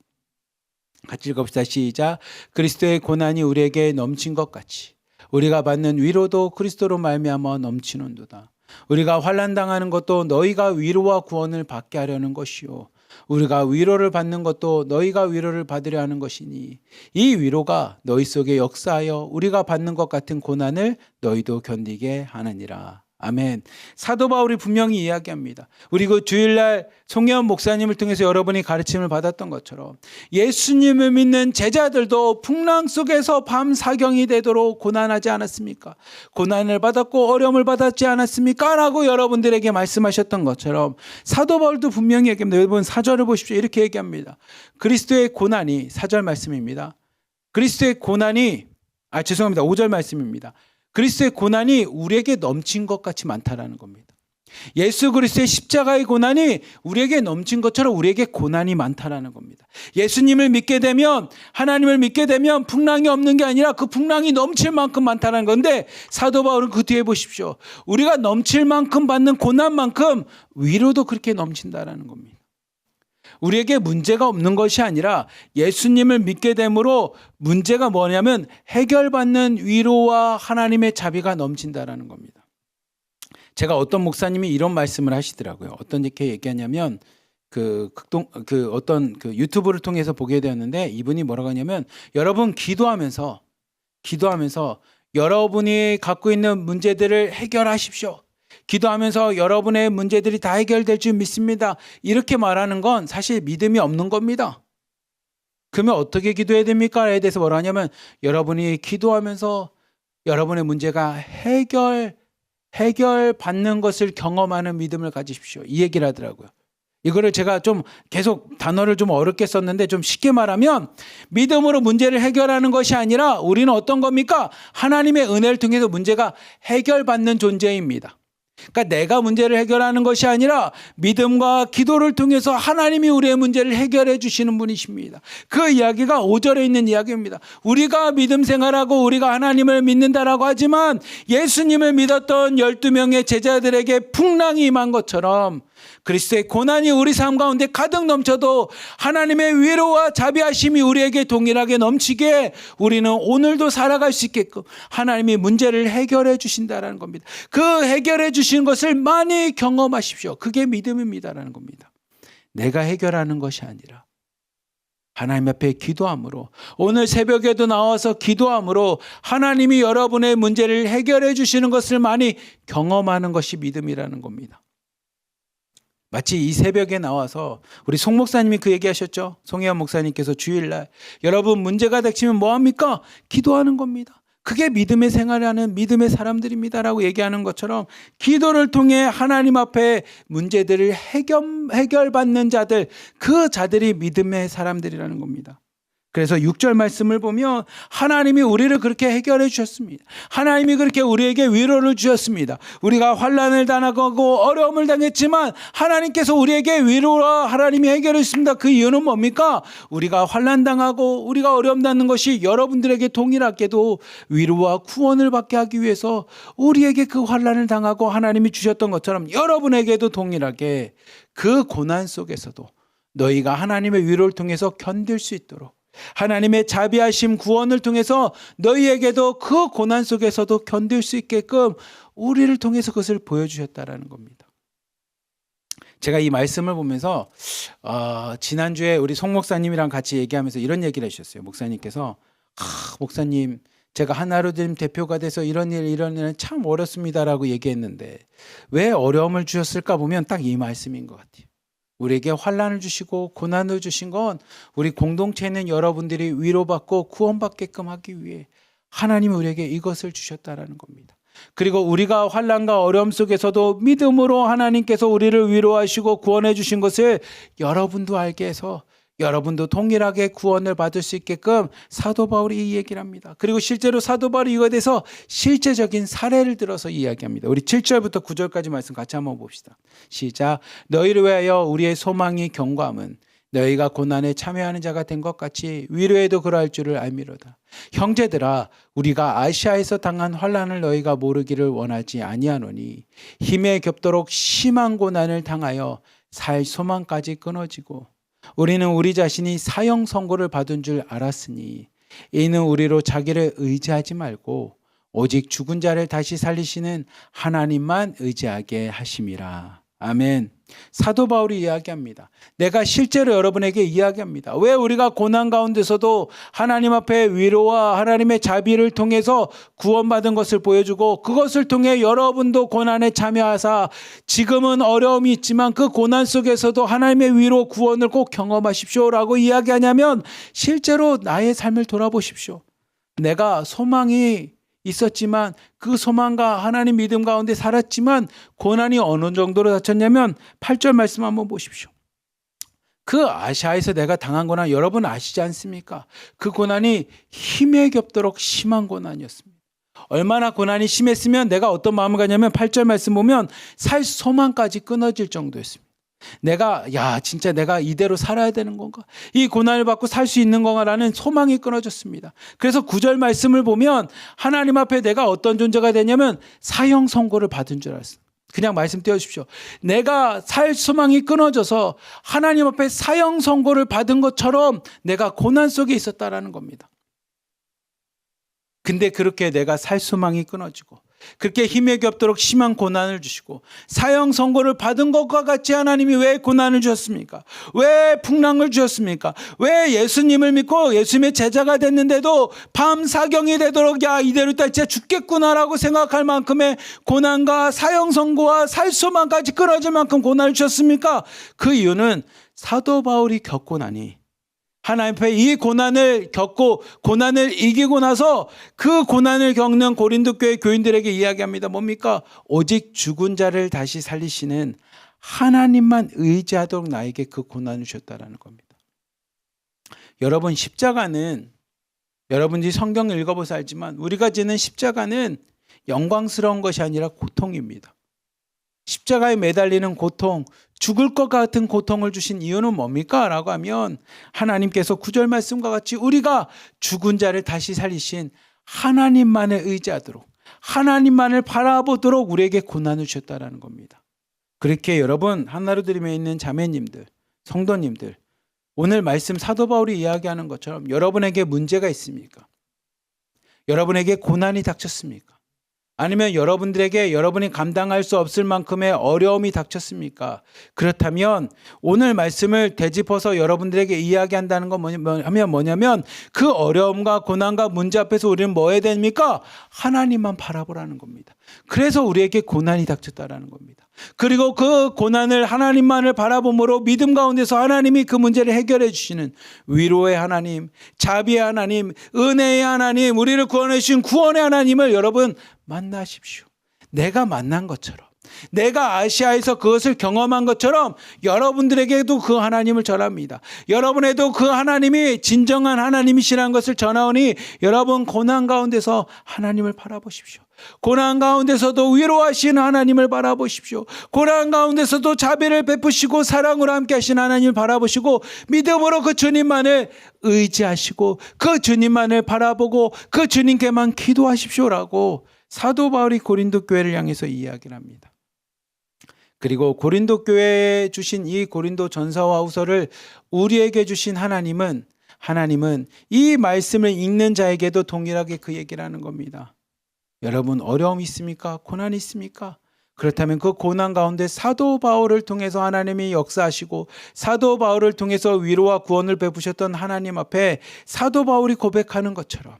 같이 읽어봅시다. 시작. 그리스도의 고난이 우리에게 넘친 것 같이 우리가 받는 위로도 그리스도로 말미암아 넘치는도다. 우리가 환난 당하는 것도 너희가 위로와 구원을 받게 하려는 것이요 우리가 위로를 받는 것도 너희가 위로를 받으려 하는 것이니 이 위로가 너희 속에 역사하여 우리가 받는 것 같은 고난을 너희도 견디게 하느니라. 아멘. 사도 바울이 분명히 이야기합니다. 우리 그 주일날 송혜원 목사님을 통해서 여러분이 가르침을 받았던 것처럼 예수님을 믿는 제자들도 풍랑 속에서 밤 사경이 되도록 고난하지 않았습니까? 고난을 받았고 어려움을 받았지 않았습니까? 라고 여러분들에게 말씀하셨던 것처럼 사도 바울도 분명히 얘기합니다. 여러분 4절을 보십시오. 이렇게 얘기합니다. 그리스도의 고난이 4절 말씀입니다. 그리스도의 고난이 죄송합니다. 5절 말씀입니다. 그리스도의 고난이 우리에게 넘친 것 같이 많다라는 겁니다. 예수 그리스도의 십자가의 고난이 우리에게 넘친 것처럼 우리에게 고난이 많다라는 겁니다. 예수님을 믿게 되면 하나님을 믿게 되면 풍랑이 없는 게 아니라 그 풍랑이 넘칠 만큼 많다는 건데 사도 바울은 그 뒤에 보십시오. 우리가 넘칠 만큼 받는 고난만큼 위로도 그렇게 넘친다라는 겁니다. 우리에게 문제가 없는 것이 아니라 예수님을 믿게 됨으로 문제가 뭐냐면 해결받는 위로와 하나님의 자비가 넘친다라는 겁니다. 제가 어떤 목사님이 이런 말씀을 하시더라고요. 어떤 이렇게 얘기하냐면 어떤 유튜브를 통해서 보게 되었는데 이분이 뭐라고 하냐면 여러분 기도하면서 여러분이 갖고 있는 문제들을 해결하십시오. 기도하면서 여러분의 문제들이 다 해결될 줄 믿습니다. 이렇게 말하는 건 사실 믿음이 없는 겁니다. 그러면 어떻게 기도해야 됩니까?에 대해서 뭐라 하냐면 여러분이 기도하면서 여러분의 문제가 해결받는 것을 경험하는 믿음을 가지십시오. 이 얘기를 하더라고요. 이거를 제가 좀 계속 단어를 좀 어렵게 썼는데 좀 쉽게 말하면 믿음으로 문제를 해결하는 것이 아니라 우리는 어떤 겁니까? 하나님의 은혜를 통해서 문제가 해결받는 존재입니다. 그러니까 내가 문제를 해결하는 것이 아니라 믿음과 기도를 통해서 하나님이 우리의 문제를 해결해 주시는 분이십니다. 그 이야기가 5절에 있는 이야기입니다. 우리가 믿음 생활하고 우리가 하나님을 믿는다라고 하지만 예수님을 믿었던 12명의 제자들에게 풍랑이 임한 것처럼 그리스도의 고난이 우리 삶 가운데 가득 넘쳐도 하나님의 위로와 자비하심이 우리에게 동일하게 넘치게 우리는 오늘도 살아갈 수 있게끔 하나님이 문제를 해결해 주신다는 겁니다. 그 해결해 주신 것을 많이 경험하십시오. 그게 믿음입니다라는 겁니다. 내가 해결하는 것이 아니라 하나님 앞에 기도함으로 오늘 새벽에도 나와서 기도함으로 하나님이 여러분의 문제를 해결해 주시는 것을 많이 경험하는 것이 믿음이라는 겁니다. 마치 이 새벽에 나와서 우리 송 목사님이 그 얘기하셨죠. 송혜원 목사님께서 주일날 여러분 문제가 닥치면 뭐합니까? 기도하는 겁니다. 그게 믿음의 생활하는 믿음의 사람들입니다라고 얘기하는 것처럼 기도를 통해 하나님 앞에 문제들을 해결받는 자들, 그 자들이 믿음의 사람들이라는 겁니다. 그래서 6절 말씀을 보면 하나님이 우리를 그렇게 해결해 주셨습니다. 하나님이 그렇게 우리에게 위로를 주셨습니다. 우리가 환난을 당하고 어려움을 당했지만 하나님께서 우리에게 위로와 하나님이 해결해 주셨습니다. 그 이유는 뭡니까? 우리가 환난 당하고 우리가 어려움 당하는 것이 여러분들에게 동일하게도 위로와 구원을 받게 하기 위해서 우리에게 그 환난을 당하고 하나님이 주셨던 것처럼 여러분에게도 동일하게 그 고난 속에서도 너희가 하나님의 위로를 통해서 견딜 수 있도록 하나님의 자비하심 구원을 통해서 너희에게도 그 고난 속에서도 견딜 수 있게끔 우리를 통해서 그것을 보여주셨다라는 겁니다. 제가 이 말씀을 보면서 지난주에 우리 송 목사님이랑 같이 얘기하면서 이런 얘기를 해주셨어요. 목사님께서 목사님 제가 하나로즘 대표가 돼서 이런 일은 참 어렵습니다라고 얘기했는데 왜 어려움을 주셨을까 보면 딱 이 말씀인 것 같아요. 우리에게 환난을 주시고 고난을 주신 건 우리 공동체에 있는 여러분들이 위로받고 구원받게끔 하기 위해 하나님이 우리에게 이것을 주셨다라는 겁니다. 그리고 우리가 환난과 어려움 속에서도 믿음으로 하나님께서 우리를 위로하시고 구원해 주신 것을 여러분도 알게 해서 여러분도 동일하게 구원을 받을 수 있게끔 사도 바울이 이 얘기를 합니다. 그리고 실제로 사도 바울이 이거에 대해서 실제적인 사례를 들어서 이야기합니다. 우리 7절부터 9절까지 말씀 같이 한번 봅시다. 시작. 너희를 위하여 우리의 소망이 견고함은 너희가 고난에 참여하는 자가 된 것 같이 위로에도 그러할 줄을 알미로다. 형제들아, 우리가 아시아에서 당한 환난을 너희가 모르기를 원하지 아니하노니 힘에 겹도록 심한 고난을 당하여 살 소망까지 끊어지고 우리는 우리 자신이 사형 선고를 받은 줄 알았으니 이는 우리로 자기를 의지하지 말고 오직 죽은 자를 다시 살리시는 하나님만 의지하게 하심이라. 아멘. 사도 바울이 이야기합니다. 내가 실제로 여러분에게 이야기합니다. 왜 우리가 고난 가운데서도 하나님 앞에 위로와 하나님의 자비를 통해서 구원받은 것을 보여주고 그것을 통해 여러분도 고난에 참여하사 지금은 어려움이 있지만 그 고난 속에서도 하나님의 위로 구원을 꼭 경험하십시오라고 이야기하냐면 실제로 나의 삶을 돌아보십시오. 내가 소망이 있었지만 그 소망과 하나님 믿음 가운데 살았지만 고난이 어느 정도로 닥쳤냐면 8절 말씀 한번 보십시오. 그 아시아에서 내가 당한 고난 여러분 아시지 않습니까? 그 고난이 힘에 겹도록 심한 고난이었습니다. 얼마나 고난이 심했으면 내가 어떤 마음을 갖냐면 8절 말씀 보면 살 소망까지 끊어질 정도였습니다. 진짜 내가 이대로 살아야 되는 건가? 이 고난을 받고 살 수 있는 건가라는 소망이 끊어졌습니다. 그래서 9절 말씀을 보면 하나님 앞에 내가 어떤 존재가 되냐면 사형 선고를 받은 줄 알았어요. 그냥 말씀 띄워주십시오. 내가 살 소망이 끊어져서 하나님 앞에 사형 선고를 받은 것처럼 내가 고난 속에 있었다라는 겁니다. 근데 그렇게 내가 살 소망이 끊어지고 그렇게 힘에 겹도록 심한 고난을 주시고 사형 선고를 받은 것과 같이 하나님이 왜 고난을 주셨습니까? 왜 풍랑을 주셨습니까? 왜 예수님을 믿고 예수님의 제자가 됐는데도 밤 사경이 되도록 이대로 있다 진짜 죽겠구나라고 생각할 만큼의 고난과 사형 선고와 살 소망까지 끊어질 만큼 고난을 주셨습니까? 그 이유는 사도 바울이 겪고 나니 하나님 앞에 이 고난을 겪고 고난을 이기고 나서 그 고난을 겪는 고린도 교회 교인들에게 이야기합니다. 뭡니까? 오직 죽은 자를 다시 살리시는 하나님만 의지하도록 나에게 그 고난을 주셨다라는 겁니다. 여러분 십자가는 여러분들이 성경을 읽어보서 알지만 우리가 지는 십자가는 영광스러운 것이 아니라 고통입니다. 십자가에 매달리는 고통, 죽을 것 같은 고통을 주신 이유는 뭡니까? 라고 하면 하나님께서 9절 말씀과 같이 우리가 죽은 자를 다시 살리신 하나님만을 의지하도록 하나님만을 바라보도록 우리에게 고난을 주셨다는 겁니다. 그렇게 여러분 하나로 드림에 있는 자매님들, 성도님들 오늘 말씀 사도 바울이 이야기하는 것처럼 여러분에게 문제가 있습니까? 여러분에게 고난이 닥쳤습니까? 아니면 여러분들에게 여러분이 감당할 수 없을 만큼의 어려움이 닥쳤습니까? 그렇다면 오늘 말씀을 되짚어서 여러분들에게 이야기한다는 건 뭐냐면 그 어려움과 고난과 문제 앞에서 우리는 뭐 해야 됩니까? 하나님만 바라보라는 겁니다. 그래서 우리에게 고난이 닥쳤다라는 겁니다. 그리고 그 고난을 하나님만을 바라봄으로 믿음 가운데서 하나님이 그 문제를 해결해 주시는 위로의 하나님, 자비의 하나님, 은혜의 하나님, 우리를 구원해 주신 구원의 하나님을 여러분 만나십시오. 내가 만난 것처럼 내가 아시아에서 그것을 경험한 것처럼 여러분들에게도 그 하나님을 전합니다. 여러분에도 그 하나님이 진정한 하나님이시라는 것을 전하오니 여러분 고난 가운데서 하나님을 바라보십시오. 고난 가운데서도 위로하시는 하나님을 바라보십시오. 고난 가운데서도 자비를 베푸시고 사랑으로 함께 하신 하나님을 바라보시고 믿음으로 그 주님만을 의지하시고 그 주님만을 바라보고 그 주님께만 기도하십시오라고 사도 바울이 고린도 교회를 향해서 이야기를 합니다. 그리고 고린도 교회에 주신 이 고린도 전서와 후서를 우리에게 주신 하나님은 이 말씀을 읽는 자에게도 동일하게 그 얘기를 하는 겁니다. 여러분 어려움이 있습니까? 고난이 있습니까? 그렇다면 그 고난 가운데 사도 바울을 통해서 하나님이 역사하시고 사도 바울을 통해서 위로와 구원을 베푸셨던 하나님 앞에 사도 바울이 고백하는 것처럼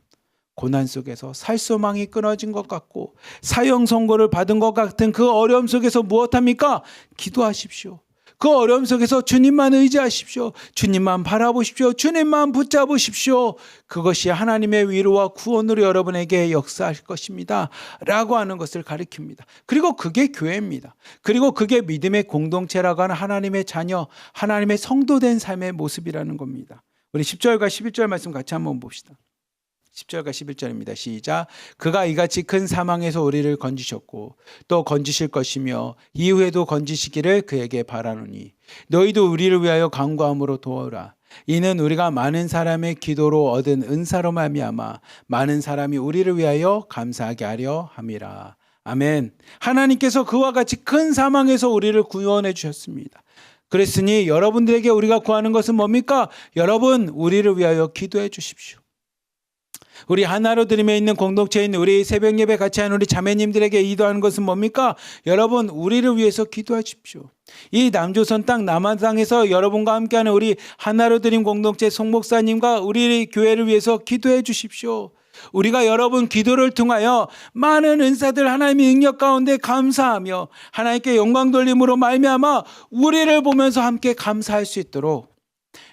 고난 속에서 살 소망이 끊어진 것 같고 사형 선고를 받은 것 같은 그 어려움 속에서 무엇합니까? 기도하십시오. 그 어려움 속에서 주님만 의지하십시오. 주님만 바라보십시오. 주님만 붙잡으십시오. 그것이 하나님의 위로와 구원으로 여러분에게 역사할 것입니다. 라고 하는 것을 가리킵니다. 그리고 그게 교회입니다. 그리고 그게 믿음의 공동체라고 하는 하나님의 자녀, 하나님의 성도된 삶의 모습이라는 겁니다. 우리 10절과 11절 말씀 같이 한번 봅시다. 10절과 11절입니다. 시작. 그가 이같이 큰 사망에서 우리를 건지셨고 또 건지실 것이며 이후에도 건지시기를 그에게 바라노니 너희도 우리를 위하여 간구함으로 도우라. 이는 우리가 많은 사람의 기도로 얻은 은사로 말미암아 많은 사람이 우리를 위하여 감사하게 하려 함이라. 아멘. 하나님께서 그와 같이 큰 사망에서 우리를 구원해 주셨습니다. 그랬으니 여러분들에게 우리가 구하는 것은 뭡니까? 여러분 우리를 위하여 기도해 주십시오. 우리 하나로 드림에 있는 공동체에 있는 우리 새벽 예배 같이 하는 우리 자매님들에게 기도하는 것은 뭡니까? 여러분 우리를 위해서 기도하십시오. 이 남조선 땅 남한 땅에서 여러분과 함께하는 우리 하나로 드림 공동체 송목사님과 우리 교회를 위해서 기도해 주십시오. 우리가 여러분 기도를 통하여 많은 은사들 하나님의 능력 가운데 감사하며 하나님께 영광 돌림으로 말미암아 우리를 보면서 함께 감사할 수 있도록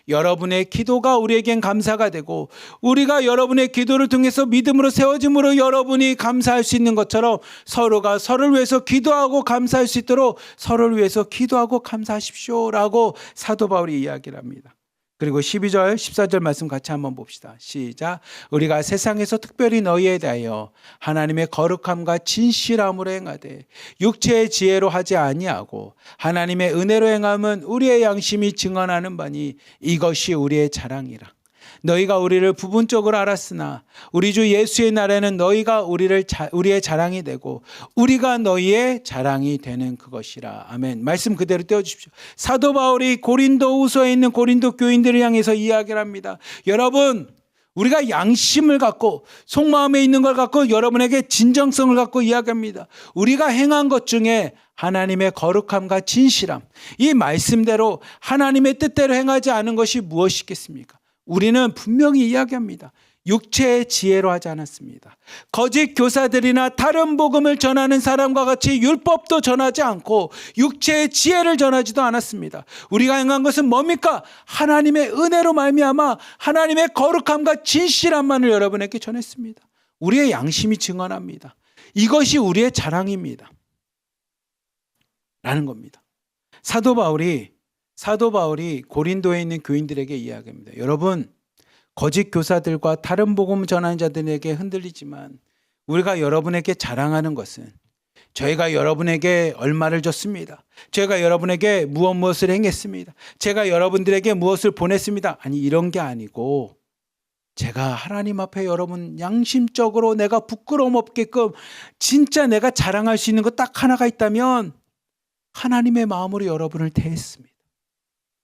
여러분의 기도가 우리에겐 감사가 되고 우리가 여러분의 기도를 통해서 믿음으로 세워짐으로 여러분이 감사할 수 있는 것처럼 서로가 서로를 위해서 기도하고 감사할 수 있도록 서로를 위해서 기도하고 감사하십시오라고 사도 바울이 이야기를 합니다. 그리고 12절 14절 말씀 같이 한번 봅시다. 시작. 우리가 세상에서 특별히 너희에 대하여 하나님의 거룩함과 진실함으로 행하되 육체의 지혜로 하지 아니하고 하나님의 은혜로 행함은 우리의 양심이 증언하는 바니 이것이 우리의 자랑이라. 너희가 우리를 부분적으로 알았으나 우리 주 예수의 날에는 너희가 우리의 자랑이 되고 우리가 너희의 자랑이 되는 그것이라. 아멘. 말씀 그대로 떼어주십시오. 사도 바울이 고린도후서에 있는 고린도 교인들을 향해서 이야기를 합니다. 여러분 우리가 양심을 갖고 속마음에 있는 걸 갖고 여러분에게 진정성을 갖고 이야기합니다. 우리가 행한 것 중에 하나님의 거룩함과 진실함, 이 말씀대로 하나님의 뜻대로 행하지 않은 것이 무엇이겠습니까? 우리는 분명히 이야기합니다. 육체의 지혜로 하지 않았습니다. 거짓 교사들이나 다른 복음을 전하는 사람과 같이 율법도 전하지 않고 육체의 지혜를 전하지도 않았습니다. 우리가 행한 것은 뭡니까? 하나님의 은혜로 말미암아 하나님의 거룩함과 진실함만을 여러분에게 전했습니다. 우리의 양심이 증언합니다. 이것이 우리의 자랑입니다. 라는 겁니다. 사도 바울이 고린도에 있는 교인들에게 이야기합니다. 여러분, 거짓 교사들과 다른 복음 전하는 자들에게 흔들리지만 우리가 여러분에게 자랑하는 것은 저희가 여러분에게 얼마를 줬습니다. 저희가 여러분에게 무엇을 행했습니다. 제가 여러분들에게 무엇을 보냈습니다. 아니 이런 게 아니고 제가 하나님 앞에 여러분 양심적으로 내가 부끄러움 없게끔 진짜 내가 자랑할 수 있는 것 딱 하나가 있다면 하나님의 마음으로 여러분을 대했습니다.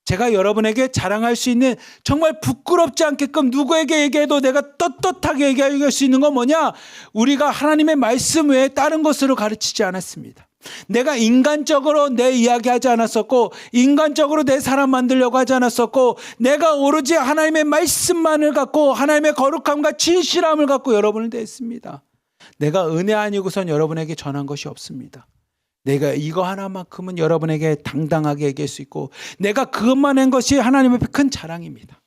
제가 여러분에게 자랑할 수 있는 정말 부끄럽지 않게끔 누구에게 얘기해도 내가 떳떳하게 얘기할 수 있는 건 뭐냐? 우리가 하나님의 말씀 외에 다른 것으로 가르치지 않았습니다. 내가 인간적으로 내 이야기하지 않았었고 인간적으로 내 사람 만들려고 하지 않았었고 내가 오로지 하나님의 말씀만을 갖고 하나님의 거룩함과 진실함을 갖고 여러분을 대했습니다. 내가 은혜 아니고선 여러분에게 전한 것이 없습니다. 내가 이거 하나만큼은 여러분에게 당당하게 얘기할 수 있고 내가 그것만 한 것이 하나님 앞에 큰 자랑입니다.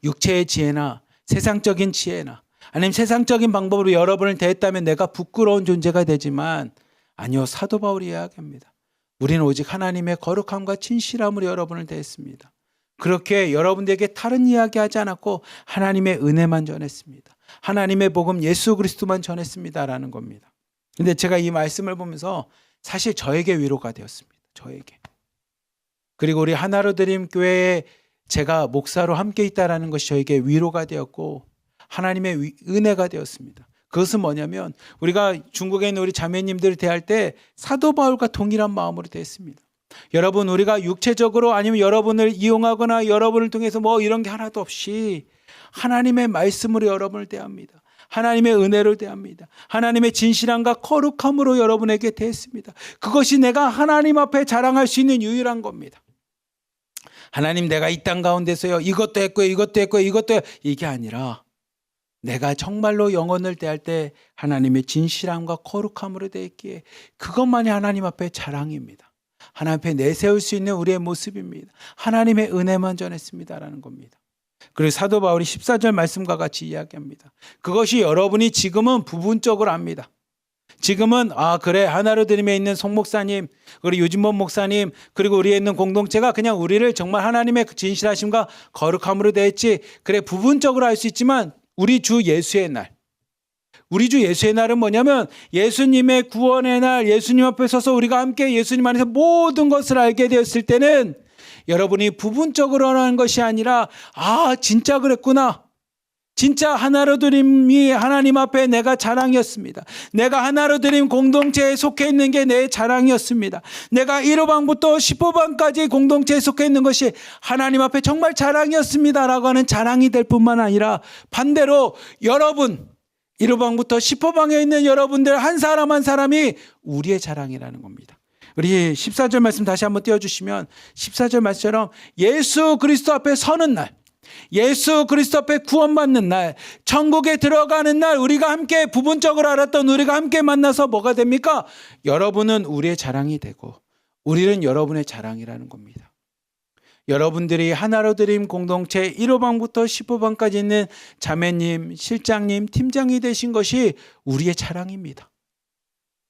육체의 지혜나 세상적인 지혜나 아니면 세상적인 방법으로 여러분을 대했다면 내가 부끄러운 존재가 되지만 아니요, 사도 바울이 이야기합니다. 우리는 오직 하나님의 거룩함과 진실함으로 여러분을 대했습니다. 그렇게 여러분들에게 다른 이야기하지 않았고 하나님의 은혜만 전했습니다. 하나님의 복음 예수 그리스도만 전했습니다라는 겁니다. 근데 제가 이 말씀을 보면서 사실 저에게 위로가 되었습니다. 저에게. 그리고 우리 하나로 드림 교회에 제가 목사로 함께 있다라는 것이 저에게 위로가 되었고 하나님의 은혜가 되었습니다. 그것은 뭐냐면 우리가 중국에 있는 우리 자매님들을 대할 때 사도 바울과 동일한 마음으로 대했습니다. 여러분 우리가 육체적으로 아니면 여러분을 이용하거나 여러분을 통해서 뭐 이런 게 하나도 없이 하나님의 말씀으로 여러분을 대합니다. 하나님의 은혜를 대합니다. 하나님의 진실함과 거룩함으로 여러분에게 대했습니다. 그것이 내가 하나님 앞에 자랑할 수 있는 유일한 겁니다. 하나님 내가 이 땅 가운데서요 이것도 했고요 이것도 했고요 이것도 이게 아니라 내가 정말로 영혼을 대할 때 하나님의 진실함과 거룩함으로 대했기에 그것만이 하나님 앞에 자랑입니다. 하나님 앞에 내세울 수 있는 우리의 모습입니다. 하나님의 은혜만 전했습니다라는 겁니다. 그리고 사도 바울이 14절 말씀과 같이 이야기합니다. 그것이 여러분이 지금은 부분적으로 압니다. 지금은 그래 하나로 드림에 있는 송 목사님 그리고 유진범 목사님 그리고 우리에 있는 공동체가 그냥 우리를 정말 하나님의 진실하심과 거룩함으로 대했지 그래 부분적으로 알 수 있지만 우리 주 예수의 날은 뭐냐면 예수님의 구원의 날 예수님 앞에 서서 우리가 함께 예수님 안에서 모든 것을 알게 되었을 때는 여러분이 부분적으로 하는 것이 아니라 진짜 그랬구나. 진짜 하나로 드림이 하나님 앞에 내가 자랑이었습니다. 내가 하나로 드림 공동체에 속해 있는 게 내 자랑이었습니다. 내가 1호방부터 10호방까지 공동체에 속해 있는 것이 하나님 앞에 정말 자랑이었습니다라고 하는 자랑이 될 뿐만 아니라 반대로 여러분 1호방부터 10호방에 있는 여러분들 한 사람 한 사람이 우리의 자랑이라는 겁니다. 우리 14절 말씀 다시 한번 띄워주시면 14절 말씀처럼 예수 그리스도 앞에 서는 날 예수 그리스도 앞에 구원받는 날 천국에 들어가는 날 우리가 함께 부분적으로 알았던 우리가 함께 만나서 뭐가 됩니까? 여러분은 우리의 자랑이 되고 우리는 여러분의 자랑이라는 겁니다. 여러분들이 하나로 드림 공동체 1호방부터 10호방까지 있는 자매님, 실장님, 팀장이 되신 것이 우리의 자랑입니다.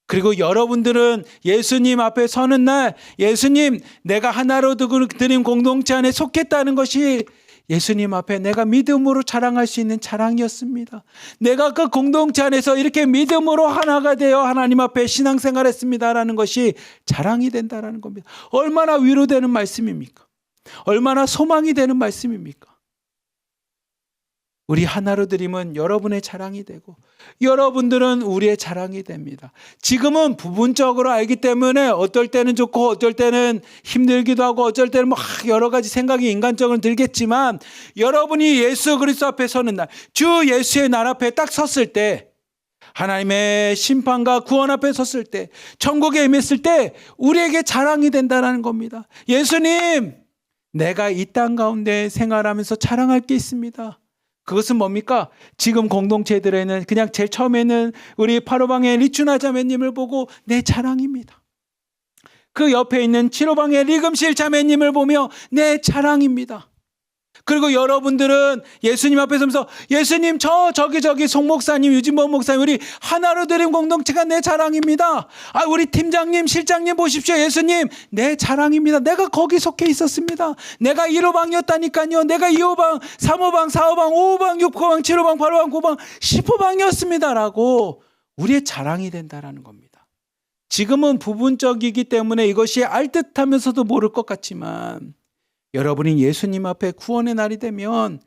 그리고 여러분들은 예수님 앞에 서는 날 예수님 내가 하나로 드림 공동체 안에 속했다는 것이 예수님 앞에 내가 믿음으로 자랑할 수 있는 자랑이었습니다. 내가 그 공동체 안에서 이렇게 믿음으로 하나가 되어 하나님 앞에 신앙생활했습니다라는 것이 자랑이 된다라는 겁니다. 얼마나 위로되는 말씀입니까? 얼마나 소망이 되는 말씀입니까? 우리 하나로 드림은 여러분의 자랑이 되고 여러분들은 우리의 자랑이 됩니다. 지금은 부분적으로 알기 때문에 어떨 때는 좋고 어떨 때는 힘들기도 하고 어쩔 때는 여러 가지 생각이 인간적으로 들겠지만 여러분이 예수 그리스도 앞에 서는 날, 주 예수의 날 앞에 딱 섰을 때 하나님의 심판과 구원 앞에 섰을 때 천국에 임했을 때 우리에게 자랑이 된다는 겁니다. 예수님 내가 이 땅 가운데 생활하면서 자랑할 게 있습니다. 그것은 뭡니까? 지금 공동체들에는 그냥 제일 처음에는 우리 8호방의 리추나 자매님을 보고 내 자랑입니다. 그 옆에 있는 7호방의 리금실 자매님을 보며 내 자랑입니다. 그리고 여러분들은 예수님 앞에 서면서 예수님 저기 송 목사님 유진범 목사님 우리 하나로 드림 공동체가 내 자랑입니다. 우리 팀장님 실장님 보십시오. 예수님 내 자랑입니다. 내가 거기 속해 있었습니다. 내가 1호방이었다니까요. 내가 2호방 3호방 4호방 5호방 6호방 7호방 8호방 9호방 10호방이었습니다라고 우리의 자랑이 된다라는 겁니다. 지금은 부분적이기 때문에 이것이 알듯하면서도 모를 것 같지만 여러분이 예수님 앞에 구원의 날이 되면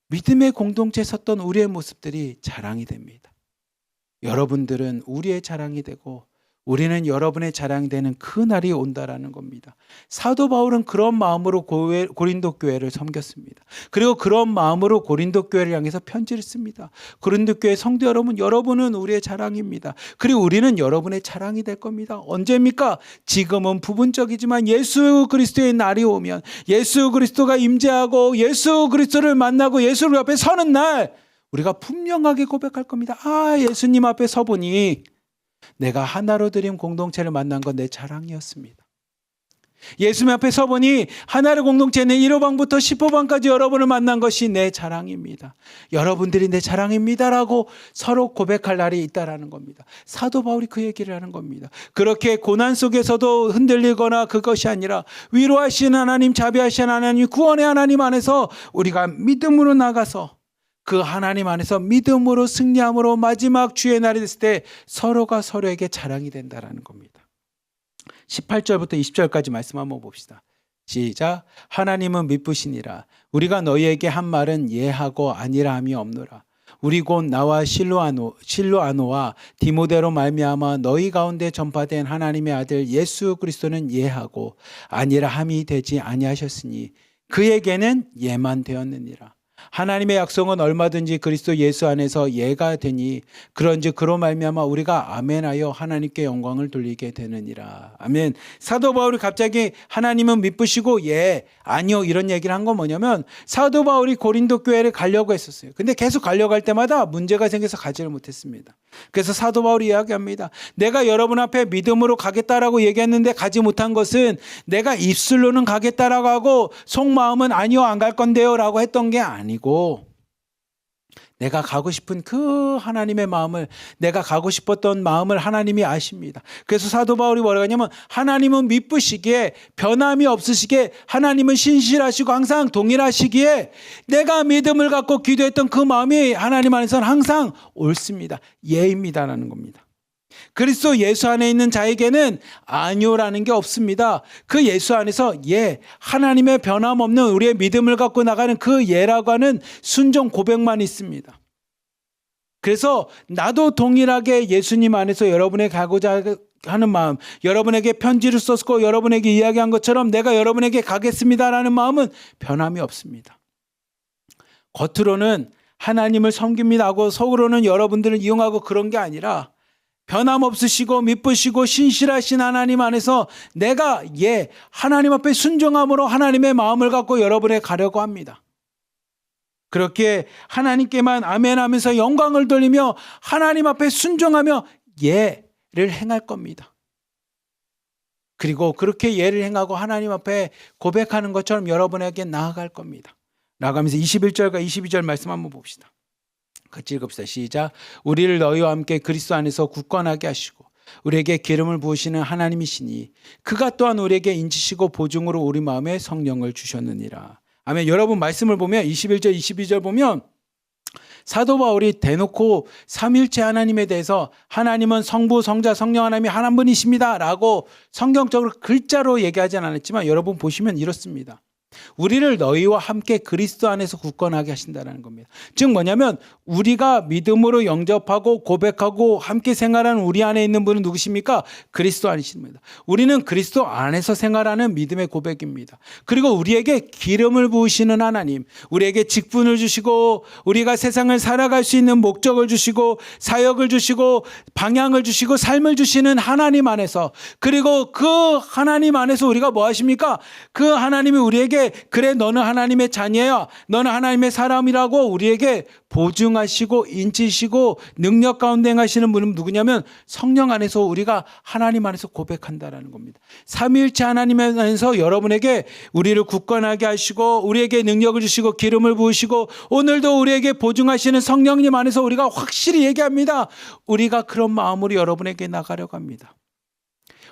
믿음의 공동체에 섰던 우리의 모습들이 자랑이 됩니다. 여러분들은 우리의 자랑이 되고 우리는 여러분의 자랑이 되는 그 날이 온다라는 겁니다. 사도 바울은 그런 마음으로 고린도 교회를 섬겼습니다. 그리고 그런 마음으로 고린도 교회를 향해서 편지를 씁니다. 고린도 교회 성도 여러분, 여러분은 우리의 자랑입니다. 그리고 우리는 여러분의 자랑이 될 겁니다. 언제입니까? 지금은 부분적이지만 예수 그리스도의 날이 오면 예수 그리스도가 임재하고 예수 그리스도를 만나고 예수를 앞에 서는 날 우리가 분명하게 고백할 겁니다. 예수님 앞에 서보니 내가 하나로 드림 공동체를 만난 건 내 자랑이었습니다. 예수님 앞에 서보니 하나로 공동체는 1호방부터 10호방까지 여러분을 만난 것이 내 자랑입니다. 여러분들이 내 자랑입니다라고 서로 고백할 날이 있다라는 겁니다. 사도 바울이 그 얘기를 하는 겁니다. 그렇게 고난 속에서도 흔들리거나 그것이 아니라 위로하신 하나님, 자비하신 하나님, 구원의 하나님 안에서 우리가 믿음으로 나가서 그 하나님 안에서 믿음으로 승리함으로 마지막 주의 날이 됐을 때 서로가 서로에게 자랑이 된다라는 겁니다. 18절부터 20절까지 말씀 한번 봅시다. 시작. 하나님은 미쁘시니라. 우리가 너희에게 한 말은 예하고 아니라 함이 없노라. 우리 곧 나와 실로아노와 디모데로 말미암아 너희 가운데 전파된 하나님의 아들 예수 그리스도는 예하고 아니라 함이 되지 아니하셨으니 그에게는 예만 되었느니라. 하나님의 약속은 얼마든지 그리스도 예수 안에서 예가 되니 그런즉 그로 말미암아 우리가 아멘하여 하나님께 영광을 돌리게 되느니라. 아멘. 사도 바울이 갑자기 하나님은 미쁘시고 예 아니요 이런 얘기를 한 건 뭐냐면 사도 바울이 고린도 교회를 가려고 했었어요. 근데 계속 가려고 할 때마다 문제가 생겨서 가지를 못했습니다. 그래서 사도 바울이 이야기합니다. 내가 여러분 앞에 믿음으로 가겠다라고 얘기했는데 가지 못한 것은 내가 입술로는 가겠다라고 하고 속마음은 아니요 안 갈 건데요 라고 했던 게 아니고 내가 가고 싶은 그 하나님의 마음을 내가 가고 싶었던 마음을 하나님이 아십니다. 그래서 사도 바울이 뭐라고 하냐면 하나님은 미쁘시기에 변함이 없으시기에 하나님은 신실하시고 항상 동일하시기에 내가 믿음을 갖고 기도했던 그 마음이 하나님 안에서는 항상 옳습니다. 예입니다라는 겁니다. 그리스도 예수 안에 있는 자에게는 아니오라는 게 없습니다. 그 예수 안에서 예, 하나님의 변함없는 우리의 믿음을 갖고 나가는 그 예라고 하는 순종 고백만 있습니다. 그래서 나도 동일하게 예수님 안에서 여러분의 가고자 하는 마음, 여러분에게 편지를 썼고 여러분에게 이야기한 것처럼 내가 여러분에게 가겠습니다라는 마음은 변함이 없습니다. 겉으로는 하나님을 섬깁니다 하고 속으로는 여러분들을 이용하고 그런 게 아니라 변함없으시고 미쁘시고 신실하신 하나님 안에서 내가 예 하나님 앞에 순종함으로 하나님의 마음을 갖고 여러분에 가려고 합니다. 그렇게 하나님께만 아멘하면서 영광을 돌리며 하나님 앞에 순종하며 예를 행할 겁니다. 그리고 그렇게 예를 행하고 하나님 앞에 고백하는 것처럼 여러분에게 나아갈 겁니다. 나아가면서 21절과 22절 말씀 한번 봅시다. 같이 읽읍시다. 시작. 우리를 너희와 함께 그리스도 안에서 굳건하게 하시고 우리에게 기름을 부으시는 하나님이시니 그가 또한 우리에게 인치시고 보증으로 우리 마음에 성령을 주셨느니라. 아멘. 여러분 말씀을 보면 21절 22절 보면 사도 바울이 대놓고 삼일체 하나님에 대해서 하나님은 성부 성자 성령 하나님이 한 분이십니다 라고 성경적으로 글자로 얘기하진 않았지만 여러분 보시면 이렇습니다. 우리를 너희와 함께 그리스도 안에서 굳건하게 하신다는 겁니다. 즉 뭐냐면 우리가 믿음으로 영접하고 고백하고 함께 생활하는 우리 안에 있는 분은 누구십니까? 그리스도 안이십니다. 우리는 그리스도 안에서 생활하는 믿음의 고백입니다. 그리고 우리에게 기름을 부으시는 하나님, 우리에게 직분을 주시고 우리가 세상을 살아갈 수 있는 목적을 주시고 사역을 주시고 방향을 주시고 삶을 주시는 하나님 안에서, 그리고 그 하나님 안에서 우리가 뭐 하십니까? 그 하나님이 우리에게 그래 너는 하나님의 자녀야, 너는 하나님의 사람이라고 우리에게 보증하시고 인치시고 능력 가운데 행하시는 분은 누구냐면 성령 안에서 우리가 하나님 안에서 고백한다라는 겁니다. 삼위일체 하나님 안에서 여러분에게 우리를 굳건하게 하시고 우리에게 능력을 주시고 기름을 부으시고 오늘도 우리에게 보증하시는 성령님 안에서 우리가 확실히 얘기합니다. 우리가 그런 마음으로 여러분에게 나가려고 합니다.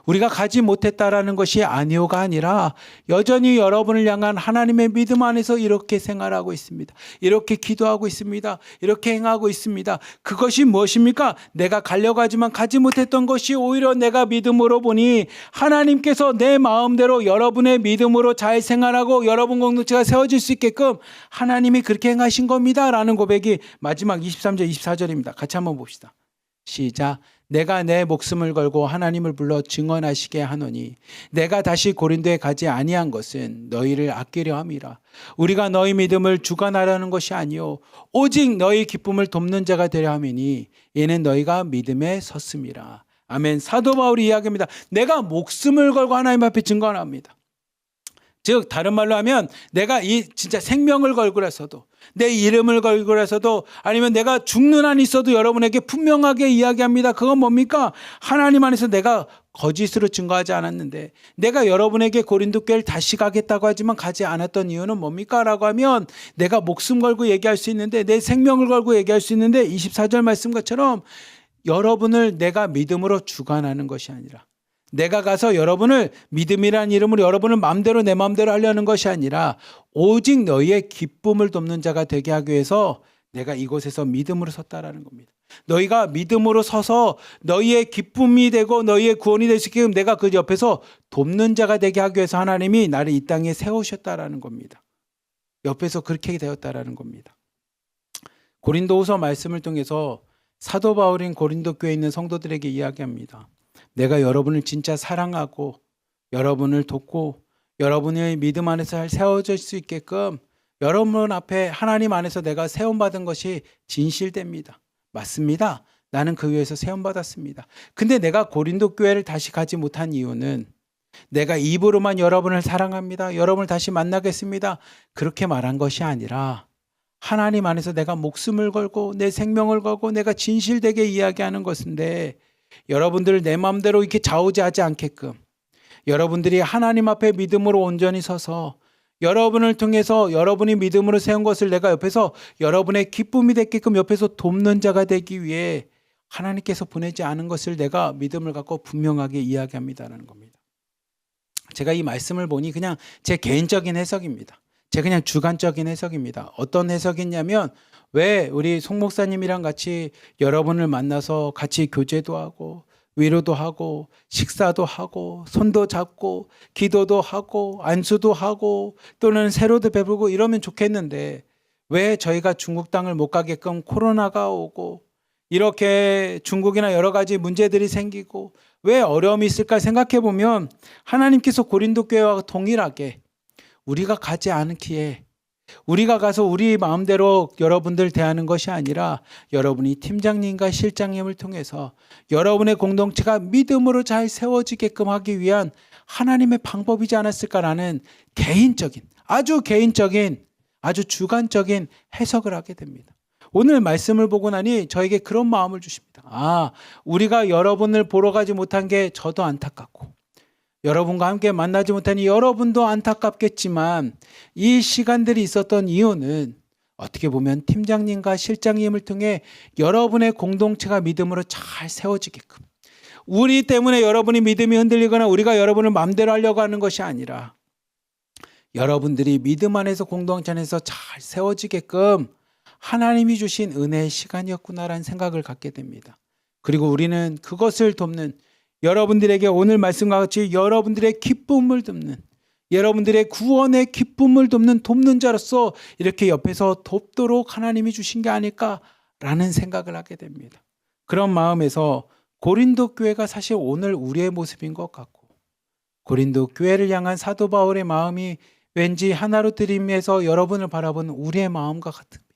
우리가 가지 못했다라는 것이 아니오가 아니라 여전히 여러분을 향한 하나님의 믿음 안에서 이렇게 생활하고 있습니다. 이렇게 기도하고 있습니다. 이렇게 행하고 있습니다. 그것이 무엇입니까? 내가 가려고 하지만 가지 못했던 것이 오히려 내가 믿음으로 보니 하나님께서 내 마음대로 여러분의 믿음으로 잘 생활하고 여러분 공동체가 세워질 수 있게끔 하나님이 그렇게 행하신 겁니다 라는 고백이 마지막 23절 24절입니다. 같이 한번 봅시다. 시작. 내가 내 목숨을 걸고 하나님을 불러 증언하시게 하노니 내가 다시 고린도에 가지 아니한 것은 너희를 아끼려 함이라. 우리가 너희 믿음을 주관하려는 것이 아니요 오직 너희 기쁨을 돕는 자가 되려 함이니 이는 너희가 믿음에 섰음이라. 아멘. 사도 바울이 이야기합니다. 내가 목숨을 걸고 하나님 앞에 증언합니다. 즉 다른 말로 하면 내가 이 진짜 생명을 걸고라서도 내 이름을 걸고라서도 아니면 내가 죽는 한이 있어도 여러분에게 분명하게 이야기합니다. 그건 뭡니까? 하나님 안에서 내가 거짓으로 증거하지 않았는데 내가 여러분에게 고린도 교회를 다시 가겠다고 하지만 가지 않았던 이유는 뭡니까? 라고 하면 내가 목숨 걸고 얘기할 수 있는데 내 생명을 걸고 얘기할 수 있는데 24절 말씀처럼 여러분을 내가 믿음으로 주관하는 것이 아니라 내가 가서 여러분을 믿음이라는 이름으로 여러분을 마음대로 내 마음대로 하려는 것이 아니라 오직 너희의 기쁨을 돕는 자가 되게 하기 위해서 내가 이곳에서 믿음으로 섰다라는 겁니다. 너희가 믿음으로 서서 너희의 기쁨이 되고 너희의 구원이 될 수 있게끔 내가 그 옆에서 돕는 자가 되게 하기 위해서 하나님이 나를 이 땅에 세우셨다라는 겁니다. 옆에서 그렇게 되었다라는 겁니다. 고린도후서 말씀을 통해서 사도 바울인 고린도 교회에 있는 성도들에게 이야기합니다. 내가 여러분을 진짜 사랑하고 여러분을 돕고 여러분의 믿음 안에서 잘 세워질 수 있게끔 여러분 앞에 하나님 안에서 내가 세움받은 것이 진실됩니다. 맞습니다. 나는 그 위에서 세움받았습니다. 근데 내가 고린도 교회를 다시 가지 못한 이유는 내가 입으로만 여러분을 사랑합니다. 여러분을 다시 만나겠습니다. 그렇게 말한 것이 아니라 하나님 안에서 내가 목숨을 걸고 내 생명을 걸고 내가 진실되게 이야기하는 것인데 여러분들을 내 마음대로 이렇게 좌우지하지 않게끔 여러분들이 하나님 앞에 믿음으로 온전히 서서 여러분을 통해서 여러분이 믿음으로 세운 것을 내가 옆에서 여러분의 기쁨이 됐게끔 옆에서 돕는 자가 되기 위해 하나님께서 보내지 않은 것을 내가 믿음을 갖고 분명하게 이야기합니다라는 겁니다. 제가 이 말씀을 보니 그냥 제 개인적인 해석입니다. 제 그냥 주관적인 해석입니다. 어떤 해석이냐면 왜 우리 송 목사님이랑 같이 여러분을 만나서 같이 교제도 하고 위로도 하고 식사도 하고 손도 잡고 기도도 하고 안수도 하고 또는 세로도 베풀고 이러면 좋겠는데 왜 저희가 중국 땅을 못 가게끔 코로나가 오고 이렇게 중국이나 여러 가지 문제들이 생기고 왜 어려움이 있을까 생각해 보면 하나님께서 고린도 교회와 동일하게 우리가 가지 않기에 우리가 가서 우리 마음대로 여러분들 대하는 것이 아니라 여러분이 팀장님과 실장님을 통해서 여러분의 공동체가 믿음으로 잘 세워지게끔 하기 위한 하나님의 방법이지 않았을까라는 개인적인 아주 주관적인 해석을 하게 됩니다. 오늘 말씀을 보고 나니 저에게 그런 마음을 주십니다. 우리가 여러분을 보러 가지 못한 게 저도 안타깝고 여러분과 함께 만나지 못하니 여러분도 안타깝겠지만 이 시간들이 있었던 이유는 어떻게 보면 팀장님과 실장님을 통해 여러분의 공동체가 믿음으로 잘 세워지게끔 우리 때문에 여러분이 믿음이 흔들리거나 우리가 여러분을 마음대로 하려고 하는 것이 아니라 여러분들이 믿음 안에서 공동체 안에서 잘 세워지게끔 하나님이 주신 은혜의 시간이었구나라는 생각을 갖게 됩니다. 그리고 우리는 그것을 돕는 여러분들에게 오늘 말씀과 같이 여러분들의 기쁨을 돕는 여러분들의 구원의 기쁨을 돕는 자로서 이렇게 옆에서 돕도록 하나님이 주신 게 아닐까라는 생각을 하게 됩니다. 그런 마음에서 고린도 교회가 사실 오늘 우리의 모습인 것 같고 고린도 교회를 향한 사도 바울의 마음이 왠지 하나로 드림에서 여러분을 바라보는 우리의 마음과 같습니다.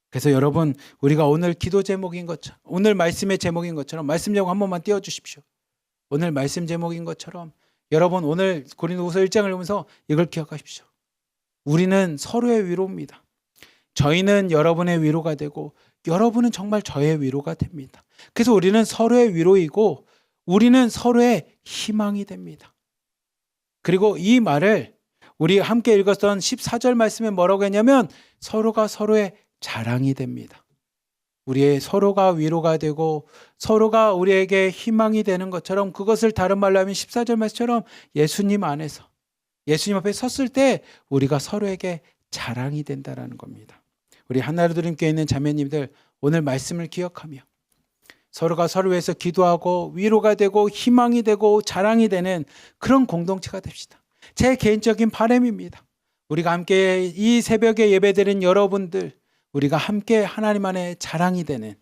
그래서 여러분 우리가 오늘 기도 제목인 것처럼 오늘 말씀의 제목인 것처럼 말씀 제목 한 번만 띄워주십시오. 오늘 말씀 제목인 것처럼 여러분 오늘 고린도후서 1장을 보면서 이걸 기억하십시오. 우리는 서로의 위로입니다. 저희는 여러분의 위로가 되고 여러분은 정말 저의 위로가 됩니다. 그래서 우리는 서로의 위로이고 우리는 서로의 희망이 됩니다. 그리고 이 말을 우리 함께 읽었던 14절 말씀에 뭐라고 했냐면 서로가 서로의 자랑이 됩니다. 우리의 서로가 위로가 되고 서로가 우리에게 희망이 되는 것처럼 그것을 다른 말로 하면 14절 말씀처럼 예수님 안에서 예수님 앞에 섰을 때 우리가 서로에게 자랑이 된다는 겁니다. 우리 하나로드림교회에 있는 자매님들 오늘 말씀을 기억하며 서로가 서로 위해서 기도하고 위로가 되고 희망이 되고 자랑이 되는 그런 공동체가 됩시다. 제 개인적인 바람입니다. 우리가 함께 이 새벽에 예배드린 여러분들 우리가 함께 하나님 안에 자랑이 되는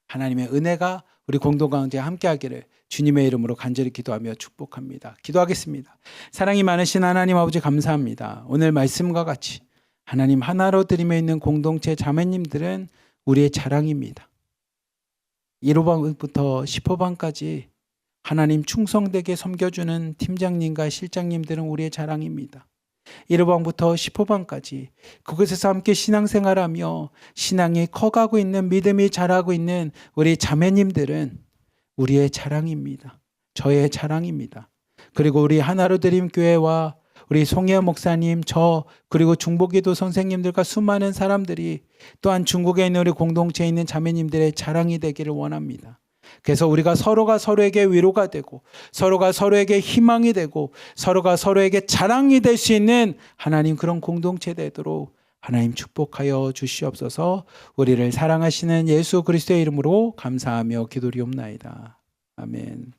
하나님의 은혜가 우리 공동가운데 함께하기를 주님의 이름으로 간절히 기도하며 축복합니다. 기도하겠습니다. 사랑이 많으신 하나님 아버지 감사합니다. 오늘 말씀과 같이 하나님 하나로 드림에 있는 공동체 자매님들은 우리의 자랑입니다. 1호방부터 10호방까지 하나님 충성되게 섬겨주는 팀장님과 실장님들은 우리의 자랑입니다. 1호방부터 10호방까지 그곳에서 함께 신앙생활하며 신앙이 커가고 있는 믿음이 자라고 있는 우리 자매님들은 우리의 자랑입니다. 저의 자랑입니다. 그리고 우리 하나로 드림 교회와 우리 송혜원 목사님, 저 그리고 중보기도 선생님들과 수많은 사람들이 또한 중국에 있는 우리 공동체에 있는 자매님들의 자랑이 되기를 원합니다. 그래서 우리가 서로가 서로에게 위로가 되고 서로가 서로에게 희망이 되고 서로가 서로에게 자랑이 될 수 있는 하나님 그런 공동체 되도록 하나님 축복하여 주시옵소서. 우리를 사랑하시는 예수 그리스도의 이름으로 감사하며 기도리옵나이다. 아멘.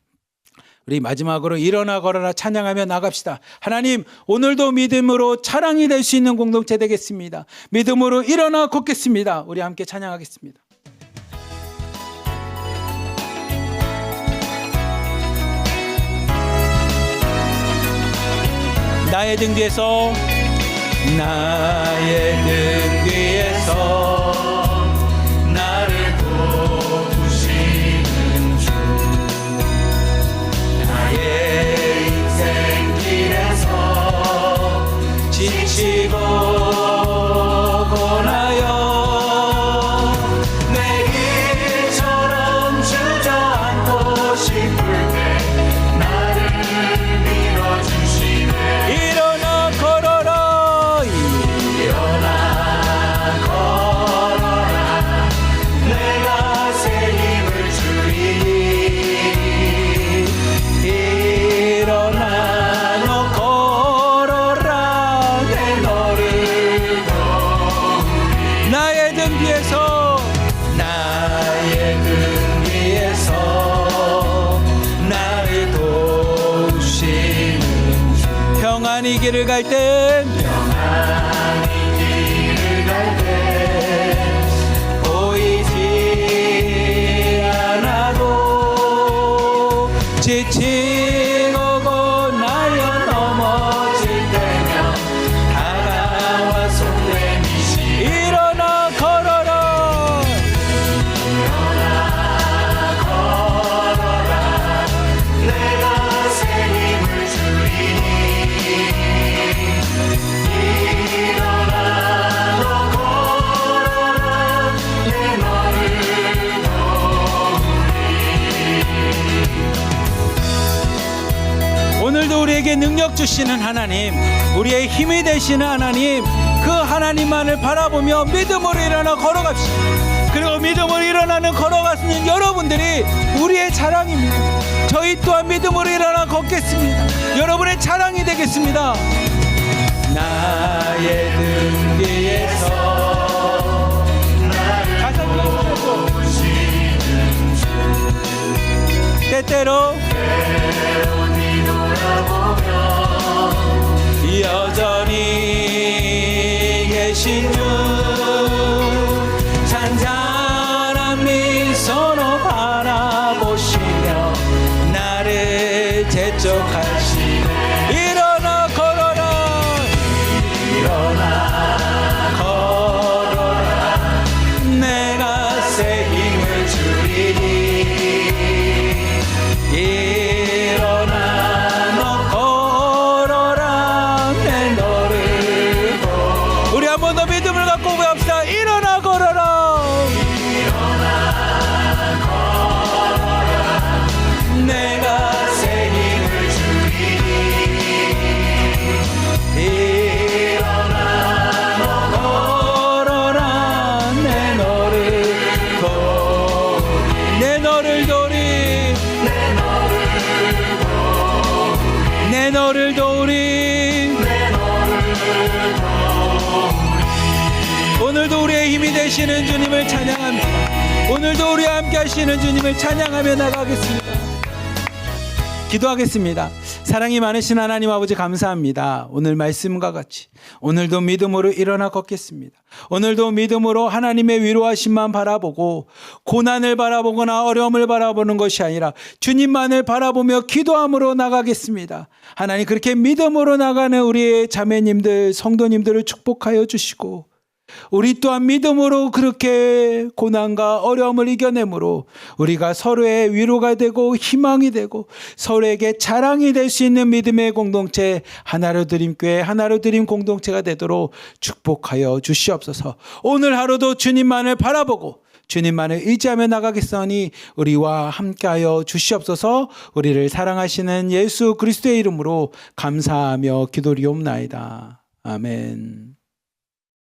우리 마지막으로 일어나 걸어라 찬양하며 나갑시다. 하나님 오늘도 믿음으로 자랑이 될 수 있는 공동체 되겠습니다. 믿음으로 일어나 걷겠습니다. 우리 함께 찬양하겠습니다. 나의 등 뒤에서 나의 등 뒤에서 나를 도우시는 주 나의 인생 길에서 지치고 고나여 내 길처럼 주저앉고 싶을 때 나를 밀어주시네 일어나 걸어라 일어나 걸어라 내가 새 힘을 주리니 일어나 너 걸어라 내 너를 도우리 나의 등 뒤에서 나의 등 뒤에서 나를 도우시는 주 평안히 길을 갈 땐 평안히 길을 갈 때 보이지 않아도 지치고 고나여 넘어질 때면 다가와 손 내미시 일어나 걸어라 내가 새 힘을 주리니 일어나 너 걸어라 내 너를 도우리 오늘도 우리에게 능력 주시는 하나님 우리의 힘이 되시는 하나님 그 하나님만을 바라보며 믿음으로 일어나 걸어갑시다. 그리고 믿음으로 일어나는 걸어가시는 여러분들이 우리의 자랑입니다. 저희 또한 믿음으로 일어나 걷겠습니다. 여러분의 자랑이 되겠습니다. 나의 등 뒤에서 나를 도우시는 주 때때로 뒤돌아보면 여전히 계신 주 잔잔한 미소로 바라보시며 나를 재촉하시네 일어나 걸어라 일어나 걸어라 내가 새 힘을 주리니 일어나 너 걸어라 내 너를 우리 한 번 더 믿음을 갖고 고백합시다. 일어나 걸어라 일어나 걸어라 내가 새 힘을 주리니 일어나 너 걸어라 내 너를 도우리 내 너를 도우리 내 너를 도우리 오늘도 우리의 힘이 되시는 주님을 찬양합니다. 오늘도 우리와 함께 하시는 주님을 찬양하며 나가겠습니다. 기도하겠습니다. 사랑이 많으신 하나님 아버지 감사합니다. 오늘 말씀과 같이 오늘도 믿음으로 일어나 걷겠습니다. 오늘도 믿음으로 하나님의 위로하심만 바라보고 고난을 바라보거나 어려움을 바라보는 것이 아니라 주님만을 바라보며 기도함으로 나가겠습니다. 하나님 그렇게 믿음으로 나가는 우리의 자매님들 성도님들을 축복하여 주시고 우리 또한 믿음으로 그렇게 고난과 어려움을 이겨내므로 우리가 서로의 위로가 되고 희망이 되고 서로에게 자랑이 될 수 있는 믿음의 공동체 하나로 드림 교회 하나로 드림 공동체가 되도록 축복하여 주시옵소서. 오늘 하루도 주님만을 바라보고 주님만을 의지하며 나가겠으니 우리와 함께하여 주시옵소서. 우리를 사랑하시는 예수 그리스도의 이름으로 감사하며 기도리옵나이다. 아멘.